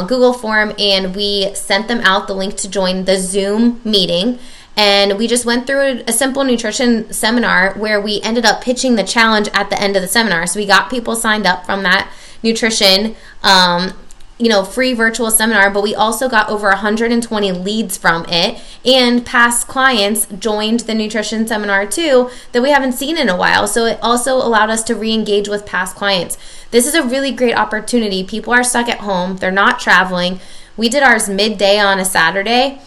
Google form, and we sent them out the link to join the Zoom meeting. And we just went through a simple nutrition seminar where we ended up pitching the challenge at the end of the seminar. So we got people signed up from that nutrition free virtual seminar, but we also got over 120 leads from it, and past clients joined the nutrition seminar too that we haven't seen in a while. So it also allowed us to re-engage with past clients. This is a really great opportunity. People are stuck at home. They're not traveling. We did ours midday on a Saturday.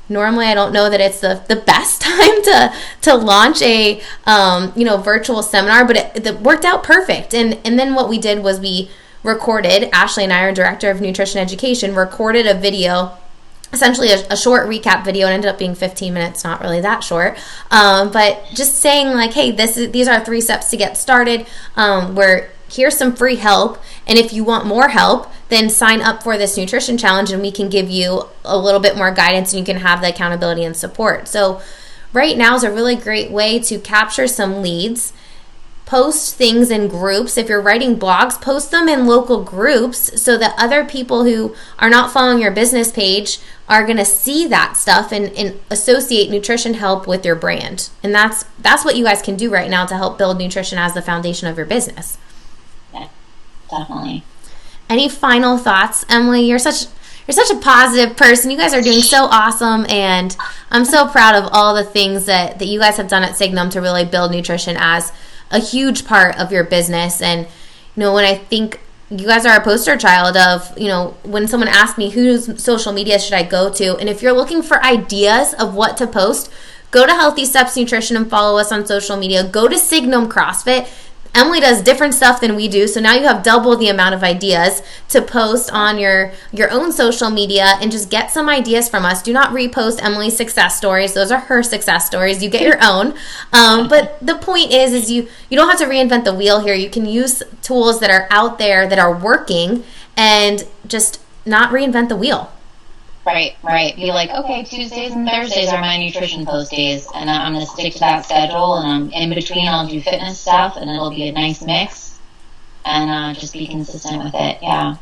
Normally, I don't know that it's the best time to launch a virtual seminar, but it worked out perfect. And then what we did was we recorded, Ashley and I, our director of nutrition education, recorded a video, essentially a short recap video. It ended up being 15 minutes, not really that short, but just saying like, hey, these are 3 steps to get started. Here's some free help, and if you want more help, then sign up for this nutrition challenge, and we can give you a little bit more guidance, and you can have the accountability and support. So right now is a really great way to capture some leads. Post things in groups. If you're writing blogs, post them in local groups so that other people who are not following your business page are going to see that stuff and associate nutrition help with your brand. And that's what you guys can do right now to help build nutrition as the foundation of your business. Yeah, definitely. Any final thoughts, Emily? You're such a positive person. You guys are doing so awesome, and I'm so proud of all the things that you guys have done at Signum to really build nutrition as a huge part of your business. And when I think you guys are a poster child of, when someone asks me whose social media should I go to, and if you're looking for ideas of what to post, go to Healthy Steps Nutrition and follow us on social media. Go to Signum CrossFit. Emily does different stuff than we do, so now you have double the amount of ideas to post on your own social media, and just get some ideas from us. Do not repost Emily's success stories. Those are her success stories. You get your own. But the point is you don't have to reinvent the wheel here. You can use tools that are out there that are working and just not reinvent the wheel. Right. Be like, okay, Tuesdays and Thursdays are my nutrition post days, and I'm going to stick to that schedule, and in between I'll do fitness stuff, and it'll be a nice mix, and just be consistent with it. Yeah.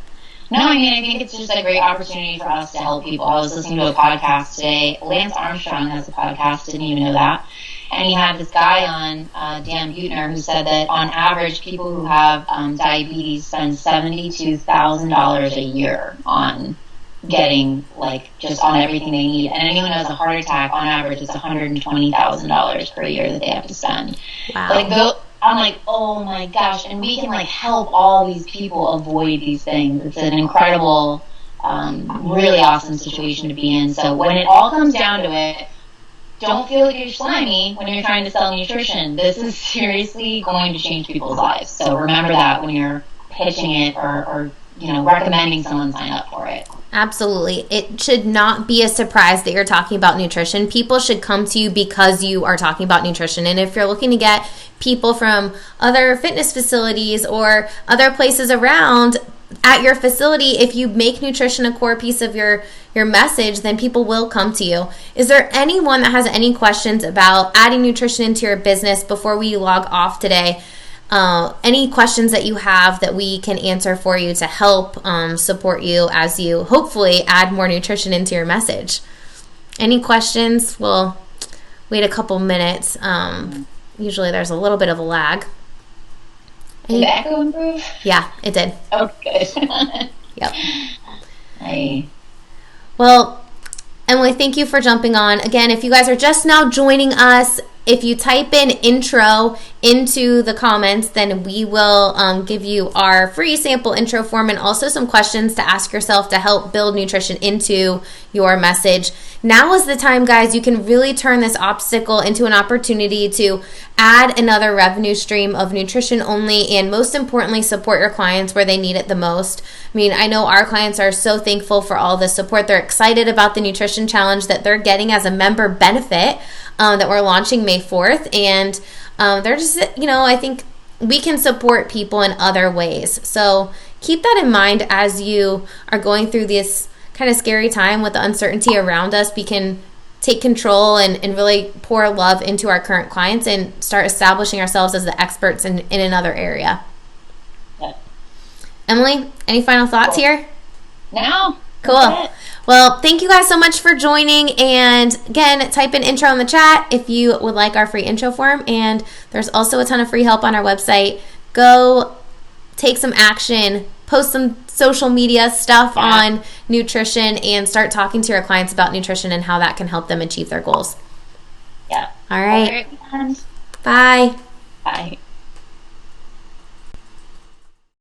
No, I mean, I think it's just a great opportunity for us to help people. I was listening to a podcast today. Lance Armstrong has a podcast, didn't even know that. And he had this guy on, Dan Buettner, who said that on average, people who have diabetes spend $72,000 a year on getting, like, just on everything they need. And anyone who has a heart attack, on average, it's $120,000 per year that they have to spend. Wow. Like, I'm like, oh my gosh, and we can, like, help all these people avoid these things. It's an incredible, really awesome situation to be in. So when it all comes down to it, don't feel like you're slimy when you're trying to sell nutrition. This is seriously going to change people's lives. So remember that when you're pitching it or recommending someone sign up for it. Absolutely. It should not be a surprise that you're talking about nutrition. People should come to you because you are talking about nutrition. And if you're looking to get people from other fitness facilities or other places around at your facility, if you make nutrition a core piece of your message, then people will come to you. Is there anyone that has any questions about adding nutrition into your business before we log off today? Any questions that you have that we can answer for you to help support you as you hopefully add more nutrition into your message? Any questions? We'll wait a couple minutes. Usually there's a little bit of a lag. Did the echo improve? Yeah, it did. Oh, good. Yep. Hey. Well, Emily, thank you for jumping on. Again, if you guys are just now joining us, if you type in intro into the comments, then we will give you our free sample intro form and also some questions to ask yourself to help build nutrition into your message. Now is the time, guys. You can really turn this obstacle into an opportunity to add another revenue stream of nutrition only, and most importantly, support your clients where they need it the most. I mean, I know our clients are so thankful for all the support. They're excited about the nutrition challenge that they're getting as a member benefit that we're launching May 4th. And they're just, I think we can support people in other ways. So keep that in mind as you are going through this kind of scary time with the uncertainty around us. We can take control and really pour love into our current clients and start establishing ourselves as the experts in another area. Yeah. Emily, any final thoughts here? No. Cool. Well, thank you guys so much for joining. And again, type in intro in the chat if you would like our free intro form. And there's also a ton of free help on our website. Go take some action, post some social media stuff on nutrition, and start talking to your clients about nutrition and how that can help them achieve their goals. Yeah. All right. Bye. Bye.